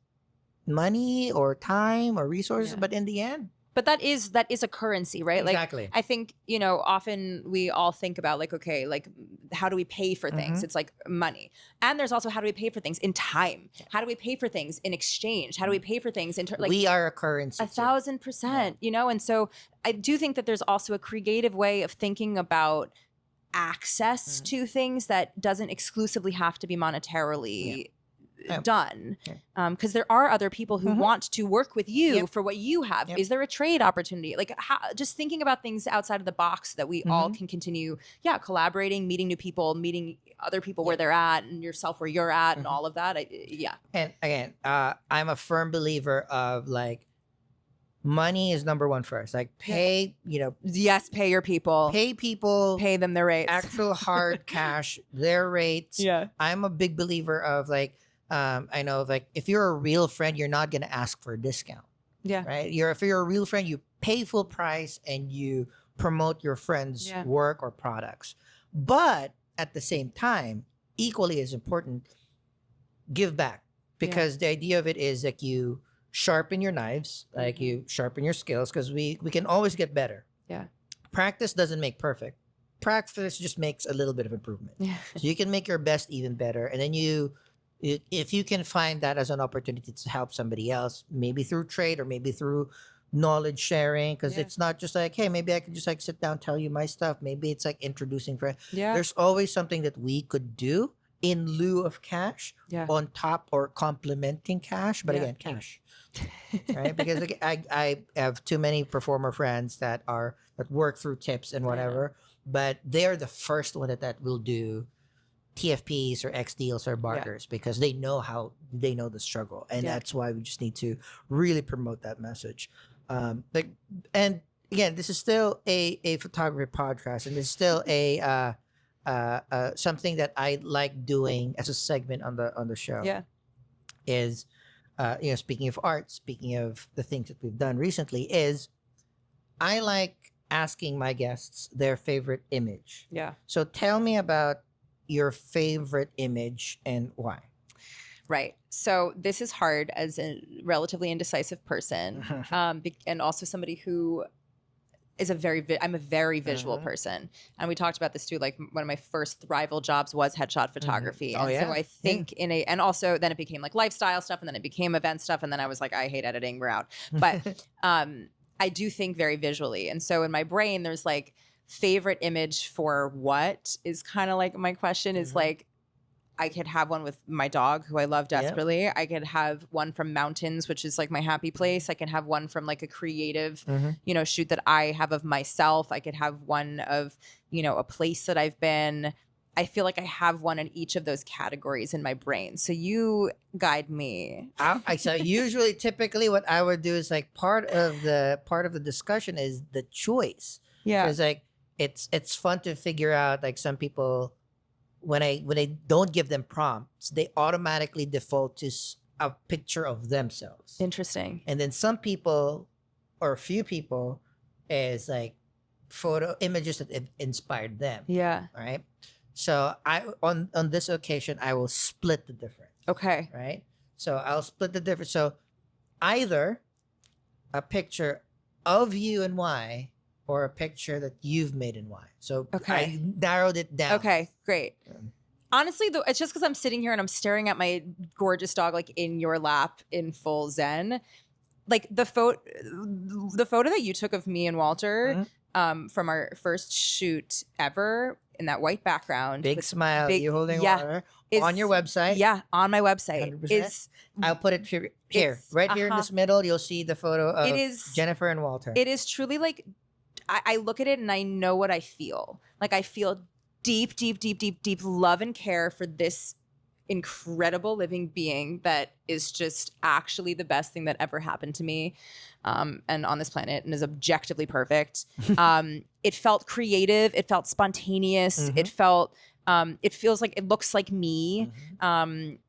money or time or resources, but in the end. But that is a currency, right? Exactly. Like I think, you know, often we all think about like, okay, like how do we pay for things? It's like money. And there's also how do we pay for things in time? How do we pay for things in exchange? How do we pay for things in like we are a currency. 1,000%, you know? And so I do think that there's also a creative way of thinking about access to things that doesn't exclusively have to be monetarily done, because there are other people who want to work with you for what you have. Is there a trade opportunity? Like just thinking about things outside of the box that we all can continue collaborating, meeting new people, meeting other people where they're at, and yourself where you're at, and all of that. And again, I'm a firm believer of like money is number one first. Like pay, you know. Yes, pay your people. Pay people. Pay them their rates. Actual hard cash, their rates. Yeah. I'm a big believer of like, I know like if you're a real friend, you're not going to ask for a discount. Yeah. Right? If you're a real friend, you pay full price and you promote your friend's work or products. But at the same time, equally as important, give back. Because the idea of it is like you sharpen your knives, like you sharpen your skills, because we can always get better. Yeah. Practice doesn't make perfect. Practice just makes a little bit of improvement. Yeah. So you can make your best even better. And then if you can find that as an opportunity to help somebody else, maybe through trade or maybe through knowledge sharing, because it's not just like, hey, maybe I can just like sit down, tell you my stuff. Maybe it's like introducing friends. Yeah. There's always something that we could do in lieu of cash, on top or complementing cash, but again, cash. Right? Because like, I have too many performer friends that work through tips and whatever, but they're the first one that will do TFPs or X deals or barters because they know the struggle, and that's why we just need to really promote that message. And again, this is still a photography podcast, and it's still a something that I like doing as a segment on the show. Yeah, is speaking of art, speaking of the things that we've done recently, is I like asking my guests their favorite image. Yeah. So tell me about your favorite image and why. Right. So this is hard as a relatively indecisive person, and also somebody who is I'm a very visual person, and we talked about this too. Like one of my first rival jobs was headshot photography, and so I think and also then it became like lifestyle stuff, and then it became event stuff, and then I was like, I hate editing, we're out. But I do think very visually, and so in my brain, there's like favorite image for what is kind of like my question is like. I could have one with my dog, who I love desperately. I could have one from mountains, which is like my happy place. I can have one from like a creative, shoot that I have of myself. I could have one of, a place that I've been. I feel like I have one in each of those categories in my brain. So you guide me. So usually, typically, what I would do is like part of the discussion is the choice. Yeah. Because like it's fun to figure out, like, some people, when I don't give them prompts, they automatically default to a picture of themselves. Interesting. And then some people, or a few people, is like photo images that have inspired them. Yeah. Right. So on this occasion, I will split the difference. Okay. Right. So I'll split the difference. So either a picture of you and why, or a picture that you've made in why. So I narrowed it down. Okay, great. Honestly, though, it's just because I'm sitting here and I'm staring at my gorgeous dog, like in your lap in full zen. Like the photo that you took of me and Walter from our first shoot ever, in that white background, big smile, you holding water, on your website. Yeah, on my website. 100%. I'll put it here, right here in this middle. You'll see the photo of Jennifer and Walter. It is truly like, I look at it and I know what I feel. Like I feel deep, deep, deep, deep, deep love and care for this incredible living being that is just actually the best thing that ever happened to me, and on this planet, and is objectively perfect. It felt creative. It felt spontaneous. It felt, it feels like, it looks like me. And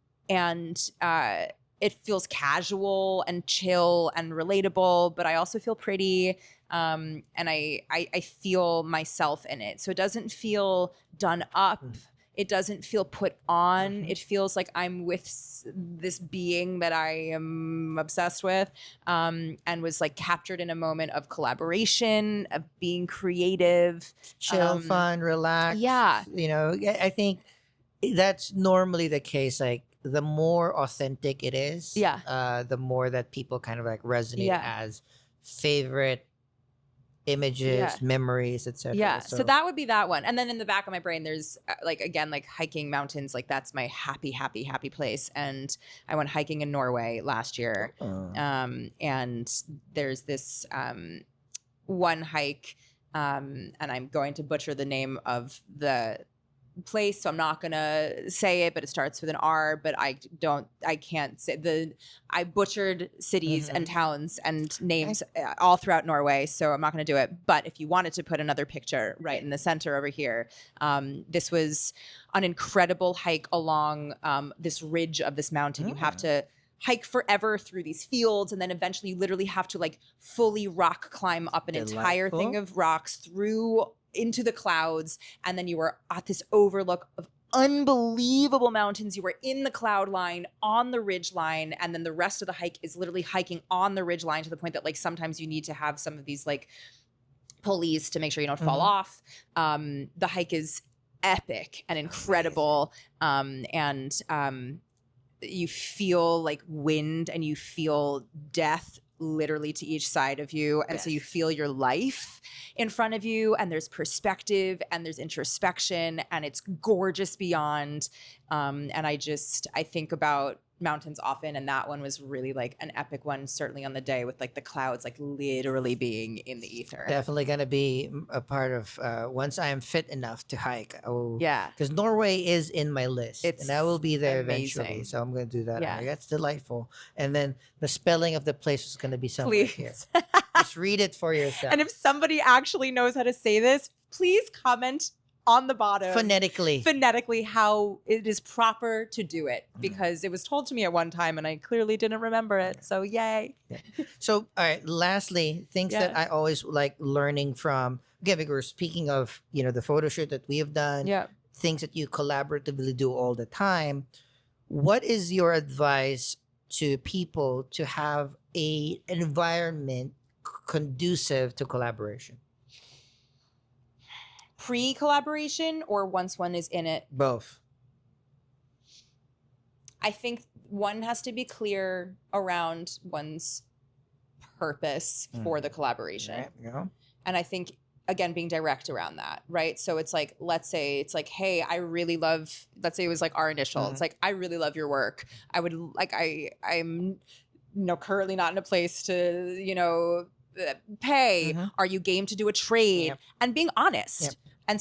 it feels casual and chill and relatable, but I also feel pretty. And I feel myself in it. So it doesn't feel done up. It doesn't feel put on. It feels like I'm with this being that I am obsessed with, and was like captured in a moment of collaboration, of being creative. Chill, fun, relax. Yeah. I think that's normally the case. Like, the more authentic it is, the more that people kind of like resonate as favorite images, memories, etc. Yeah. So that would be that one. And then in the back of my brain, there's like hiking mountains. Like that's my happy, happy, happy place. And I went hiking in Norway last year. And there's this one hike, and I'm going to butcher the name of the place, so I'm not gonna say it, but it starts with an R, but I can't say I butchered cities and towns and names all throughout Norway, so I'm not gonna do it. But if you wanted to put another picture right in the center over here, this was an incredible hike along this ridge of this mountain. You have to hike forever through these fields, and then eventually you literally have to like fully rock climb up an entire thing of rocks through into the clouds, and then you were at this overlook of unbelievable mountains. You were in the cloud line on the ridge line, and then the rest of the hike is literally hiking on the ridge line, to the point that like sometimes you need to have some of these like pulleys to make sure you don't fall off. The hike is epic and incredible, and you feel like wind and you feel death literally to each side of you. And so you feel your life in front of you, and there's perspective and there's introspection, and it's gorgeous beyond. And I think about mountains often, and that one was really like an epic one, certainly on the day, with like the clouds like literally being in the ether. Definitely gonna be a part of once I am fit enough to hike. Yeah, because Norway is in my list, and I will be there eventually. So I'm gonna do that. Yeah, that's delightful. And then the spelling of the place is gonna be somewhere here. Just read it for yourself. And if somebody actually knows how to say this, please comment on the bottom phonetically how it is proper to do it, because it was told to me at one time and I clearly didn't remember it. So yay. So all right, lastly, things that I always like learning from, again, because we're speaking of the photo shoot that we have done, things that you collaboratively do all the time. What is your advice to people to have an environment conducive to collaboration? Pre-collaboration or once one is in it? Both. I think one has to be clear around one's purpose for the collaboration. Right. And I think again, being direct around that, right? So it's like, let's say it's like, hey, I really love, let's say it was like our initial. It's like, I really love your work. I would like, I'm, currently not in a place to, pay. Are you game to do a trade? Yep. And being honest. Yep. And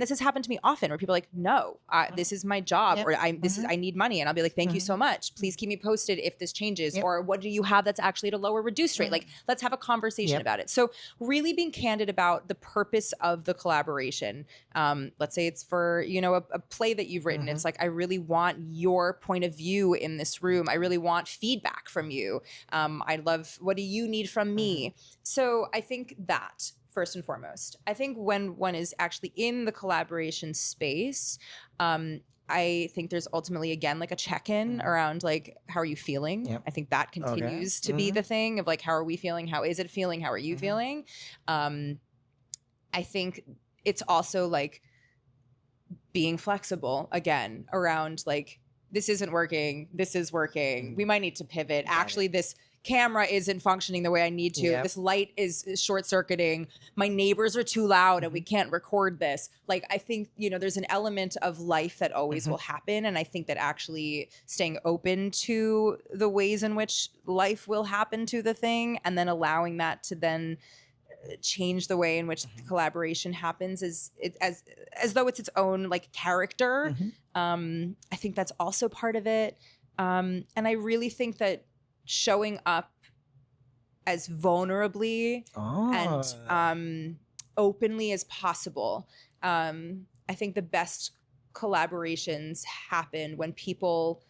this has happened to me often where people are like, no, this is my job, Yep. or I need money. And I'll be like, thank you so much. Please keep me posted if this changes, or what do you have that's actually at a lower reduced rate? Like, let's have a conversation about it. So really being candid about the purpose of the collaboration. Let's say it's for, a play that you've written. It's like, I really want your point of view in this room. I really want feedback from you. I love, what do you need from me? So I think that, first and foremost, I think when one is actually in the collaboration space, I think there's ultimately, again, like a check-in around like, how are you feeling? I think that continues to be the thing of like, how are we feeling? How is it feeling? How are you feeling? I think it's also like being flexible again around like, this isn't working. This is working. We might need to pivot. Actually, this camera isn't functioning the way I need to. This light is short circuiting. My neighbors are too loud and we can't record this. Like, I think, there's an element of life that always will happen. And I think that actually staying open to the ways in which life will happen to the thing, and then allowing that to then change the way in which the collaboration happens as though it's its own like character. I think that's also part of it. And I really think that showing up as vulnerably and openly as possible. I think the best collaborations happen when people,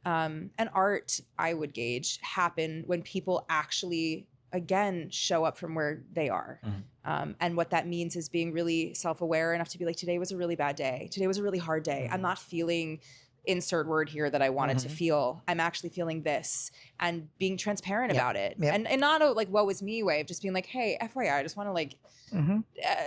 and art, I would gauge, happen when people actually, again, show up from where they are. And what that means is being really self-aware enough to be like, today was a really bad day. Today was a really hard day. I'm not feeling insert word here that I wanted to feel. I'm actually feeling this, and being transparent about it. And not a like, woe is me way of just being like, hey, FYI, I just want to like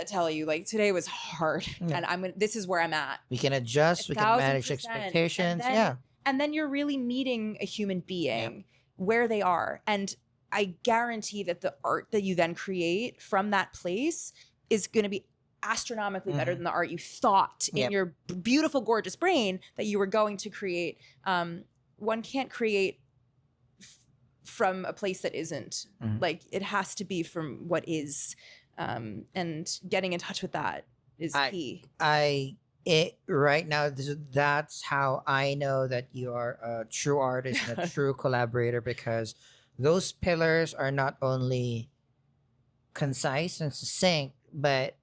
tell you, like, today was hard and this is where I'm at. We can adjust, we can manage expectations. And then you're really meeting a human being where they are. And I guarantee that the art that you then create from that place is going to be astronomically better than the art you thought in your beautiful, gorgeous brain that you were going to create. One can't create from a place that isn't. Like, it has to be from what is. And getting in touch with that is key. Right now, that's how I know that you are a true artist and a true collaborator, because those pillars are not only concise and succinct, but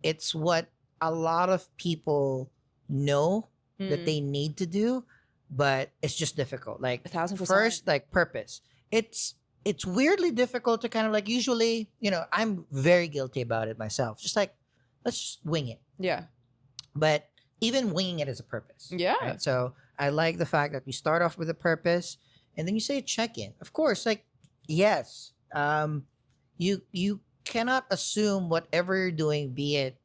it's what a lot of people know that they need to do, but it's just difficult. Like, 1,000%. First, like, purpose. It's weirdly difficult to kind of like, usually, I'm very guilty about it myself. Just like, let's just wing it. Yeah. But even winging it is a purpose. Yeah. Right? So I like the fact that we start off with a purpose, and then you say check-in. Of course, like, yes, you cannot assume whatever you're doing, be it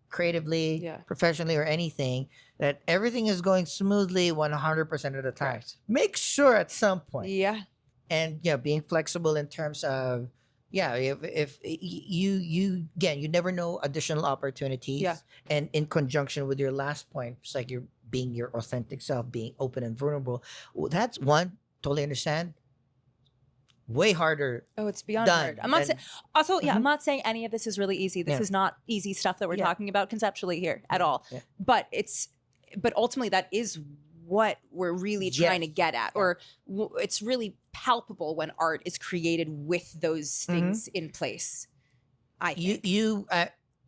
creatively, professionally, or anything, that everything is going smoothly 100% of the time. Correct. Make sure at some point. Yeah. And being flexible in terms of if you again, you never know additional opportunities. Yeah. And in conjunction with your last point, it's like you're being your authentic self, being open and vulnerable. Well, that's one, totally understand. Way harder. Oh, it's beyond hard. I'm not saying. Also, I'm not saying any of this is really easy. This is not easy stuff that we're talking about conceptually here at all. Yeah. But ultimately that is what we're really trying to get at, or it's really palpable when art is created with those things in place. I think.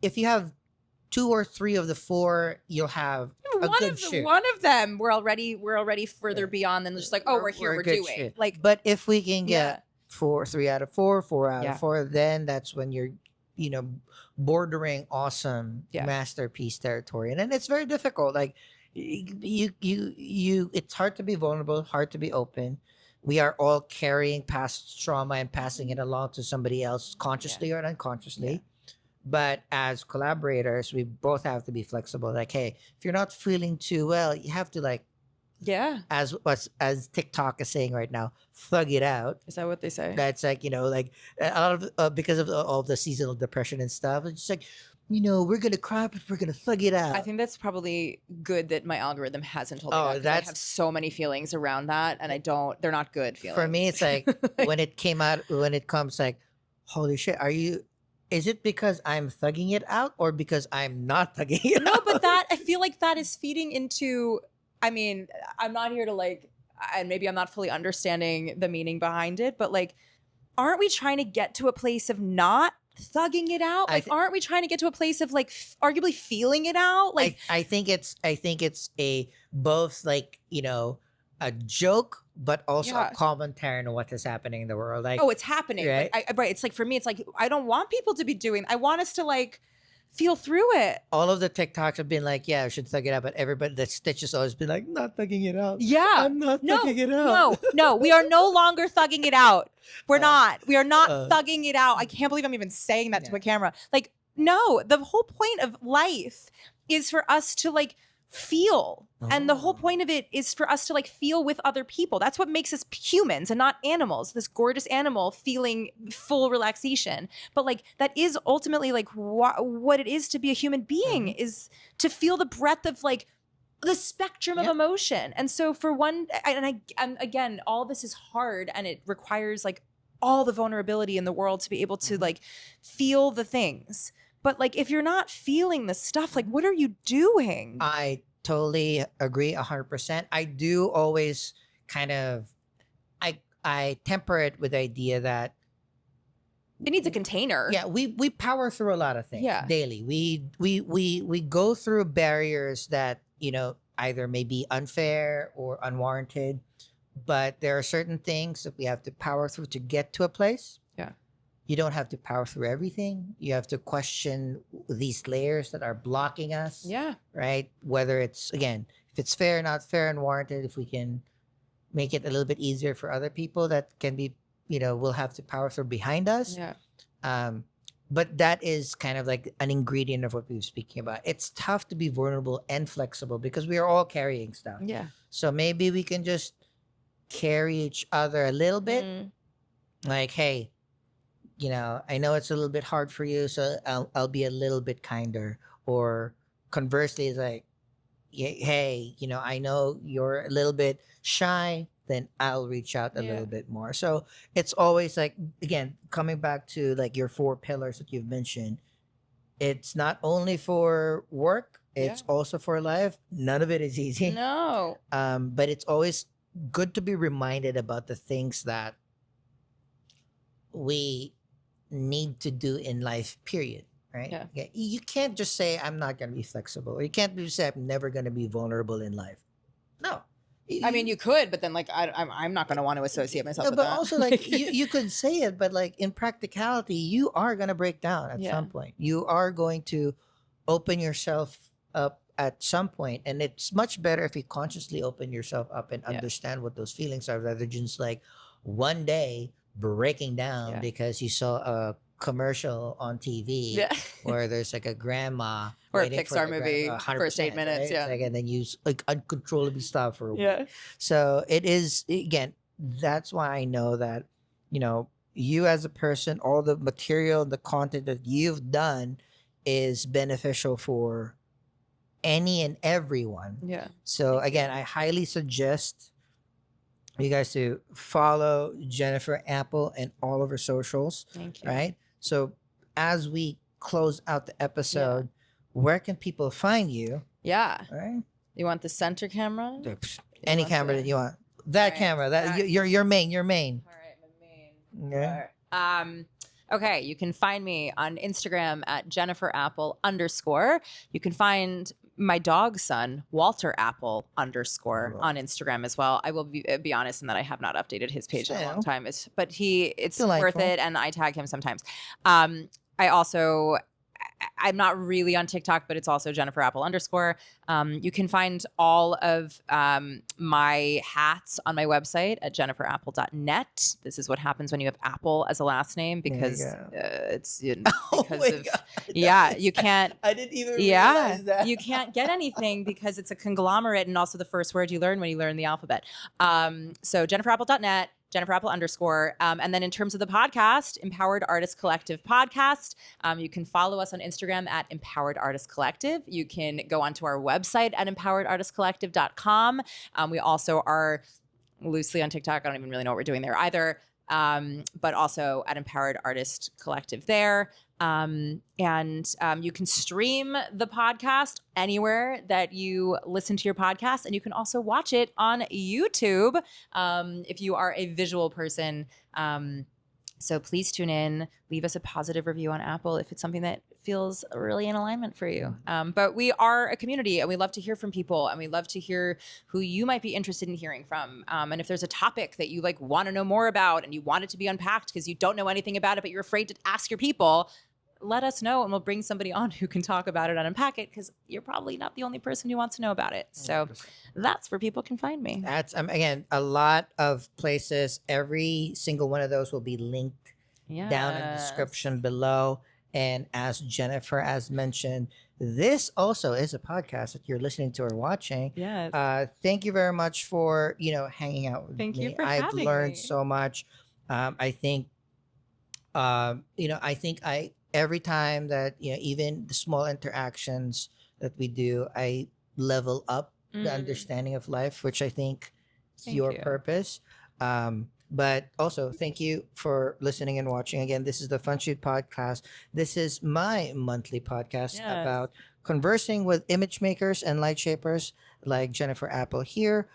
If you have 2 or 3 of the 4, you'll have one of them. We're already further beyond than just like, oh, we're here, we're doing shit. like. But if we can get 3 out of 4, 4 out of 4, then that's when you're bordering awesome masterpiece territory. And then it's very difficult. Like, you it's hard to be vulnerable, hard to be open. We are all carrying past trauma and passing it along to somebody else, consciously or unconsciously. But as collaborators, we both have to be flexible. Like, hey, if you're not feeling too well, you have to like Yeah. As TikTok is saying right now, thug it out. Is that what they say? That's like, like a lot of because of all the seasonal depression and stuff. It's just like, we're gonna cry, but we're gonna thug it out. I think that's probably good that my algorithm hasn't told me Oh, that, 'cause I have so many feelings around that, and they're not good feelings. For me, it's like when it came out, when it comes like, holy shit, is it because I'm thugging it out or because I'm not thugging it No, out? but that, I feel like that is feeding into, I mean, I'm not here to like, and maybe I'm not fully understanding the meaning behind it, but like, aren't we trying to get to a place of not thugging it out? Like, aren't we trying to get to a place of like arguably feeling it out? Like, I think it's a both like, a joke, but also a Yeah. commentary on what is happening in the world. Like, oh, it's happening. Right? Right. It's like, for me, it's like, I don't want people to be doing, I want us to like feel through it. all of the TikToks have been like, yeah, I should thug it out, but everybody, the Stitch has always been like, not thugging it out. Yeah. I'm not thugging it out. No, we are no longer thugging it out. We're not. We are not uh, thugging it out. I can't believe I'm even saying that to Yeah. a camera. Like, no, the whole point of life is for us to like feel. And the whole Oh. point of it is for us to like feel with other people. That's what makes us humans and not animals. This gorgeous animal feeling full relaxation. But like, that is ultimately like what it is to be a human being, is to feel the breadth of like the spectrum of Yep. emotion. And so for one, and again, all this is hard, and it requires like all the vulnerability in the world to be able to like feel the things. But like, if you're not feeling the stuff, like, what are you doing? I totally agree 100%. I do always kind of, I temper it with the idea that, It needs a container. yeah, we power through a lot of things Yeah. daily. We go through barriers that, either may be unfair or unwarranted, but there are certain things that we have to power through to get to a place. Yeah. You don't have to power through everything. You have to question these layers that are blocking us. Yeah. Right? Whether it's, again, if it's fair, not fair, and warranted, if we can make it a little bit easier for other people that can be, will have to power through behind us. Yeah. But that is kind of like an ingredient of what we were speaking about. It's tough to be vulnerable and flexible because we are all carrying stuff. Yeah. So maybe we can just carry each other a little bit. Mm. Like, hey, I know it's a little bit hard for you, so I'll be a little bit kinder. Or conversely, it's like, hey, I know you're a little bit shy, then I'll reach out a Yeah. little bit more. So it's always like, again, coming back to like your 4 pillars that you've mentioned, it's not only for work, it's also for life. None of it is easy. No. But it's always good to be reminded about the things that we need to do in life, period. Right? Yeah. You can't just say, I'm not going to be flexible. Or you can't just say, I'm never going to be vulnerable in life. No. I mean, you could, but then like, I'm not going to want to associate myself No, with but that. also like you could say it, but like in practicality, you are going to break down at Yeah. some point. You are going to open yourself up at some point, and it's much better if you consciously open yourself up and Yeah. understand what those feelings are, rather than just like one day breaking down Yeah. because you saw a commercial on TV Yeah. where there's like a grandma Or a waiting for Pixar the movie, 100%, first 8 minutes, right? yeah. It's like, and then you like uncontrollably stop for a week. Yeah. So it is, again, that's why I know that, you as a person, all the material, the content that you've done is beneficial for any and everyone. Yeah. So again, I highly suggest you guys to follow Jennifer Apple and all of her socials, Thank you. right? So as we close out the episode, where can people find you? Yeah. All right. You want the center camera? Any want camera the- that you want. That Alright, camera. That that- your main. All right, my main. Okay. Okay, you can find me on Instagram at JenniferApple_. You can find my dog's son, Walter Apple _, on Instagram as well. I will be honest in that I have not updated his page in a long Still. time. It's worth Delightful. it, and I tag him sometimes. I also I'm not really on TikTok, but it's also Jennifer Apple _ You can find all of my hats on my website at jenniferapple.net. This is what happens when you have Apple as a last name, because it's because of you can't. I didn't even realize that. You can't get anything because it's a conglomerate, and also the first word you learn when you learn the alphabet. So jenniferapple.net. Jennifer Apple _ and then in terms of the podcast, Empowered Artist Collective podcast, you can follow us on Instagram at Empowered Artist Collective. You can go onto our website at empoweredartistcollective.com. We also are loosely on TikTok. I don't even really know what we're doing there either. But also at Empowered Artist Collective there. And you can stream the podcast anywhere that you listen to your podcast, and you can also watch it on YouTube if you are a visual person. So please tune in, leave us a positive review on Apple if it's something that feels really in alignment for you. But we are a community, and we love to hear from people, and we love to hear who you might be interested in hearing from. And if there's a topic that you like want to know more about and you want it to be unpacked because you don't know anything about it, but you're afraid to ask your people, let us know, and we'll bring somebody on who can talk about it and unpack it, because you're probably not the only person who wants to know about it. So that's where people can find me. That's, again, a lot of places. Every single one of those will be linked down in the description below. And as Jennifer has mentioned, this also is a podcast that you're listening to or watching. Yes. Thank you very much for, hanging out with me. Thank you for I've having learned me. so much. I think every time that, even the small interactions that we do, I level up the understanding of life, which I think is your purpose. But also, thank you for listening and watching. Again, this is the Fun Shoot Podcast. This is my monthly podcast about conversing with image makers and light shapers like Jennifer Apple here.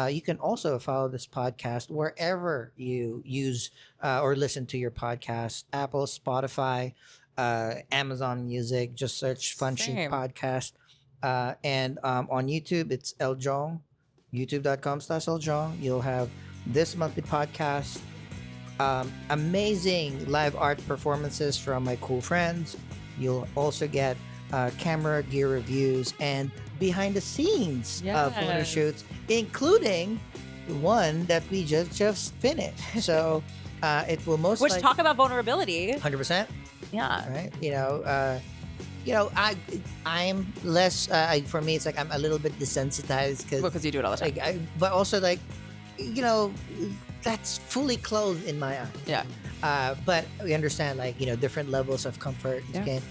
You can also follow this podcast wherever you use or listen to your podcast: Apple, Spotify, Amazon Music. Just search Fun Shoot Podcast. And on YouTube, it's El Jong, youtube.com/El Jong. You'll have this monthly podcast, amazing live art performances from my cool friends. You'll also get camera gear reviews and behind the scenes photo shoots, including one that we just finished. So it will most likely talk about vulnerability. 100%. Yeah. Right. I'm less. For me, it's like I'm a little bit desensitized because you do it all the time. But also that's fully clothed in my eyes. Yeah. But we understand different levels of comfort. Okay.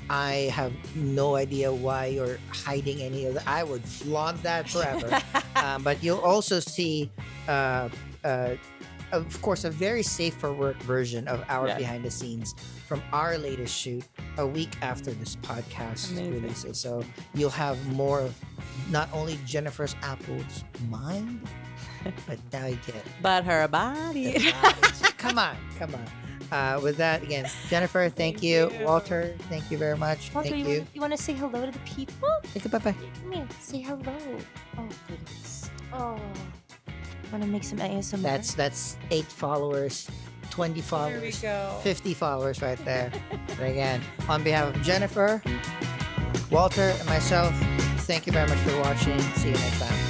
I have no idea why you're hiding any of that. I would flaunt that forever. But you'll also see, of course, a very safe for work version of our behind the scenes from our latest shoot a week after this podcast releases. So you'll have more of not only Jennifer's Apple's mind, but now you get but her body. Come on. With that, again, Jennifer, thank you. Walter, thank you very much. Walter, thank you. You want to say hello to the people? Thank you. Bye-bye. Come here, say hello. Oh, goodness. Oh. Want to make some ASMR? That's 8 followers, 20 followers, There we go. 50 followers right there. But again, on behalf of Jennifer, Walter, and myself, thank you very much for watching. See you next time.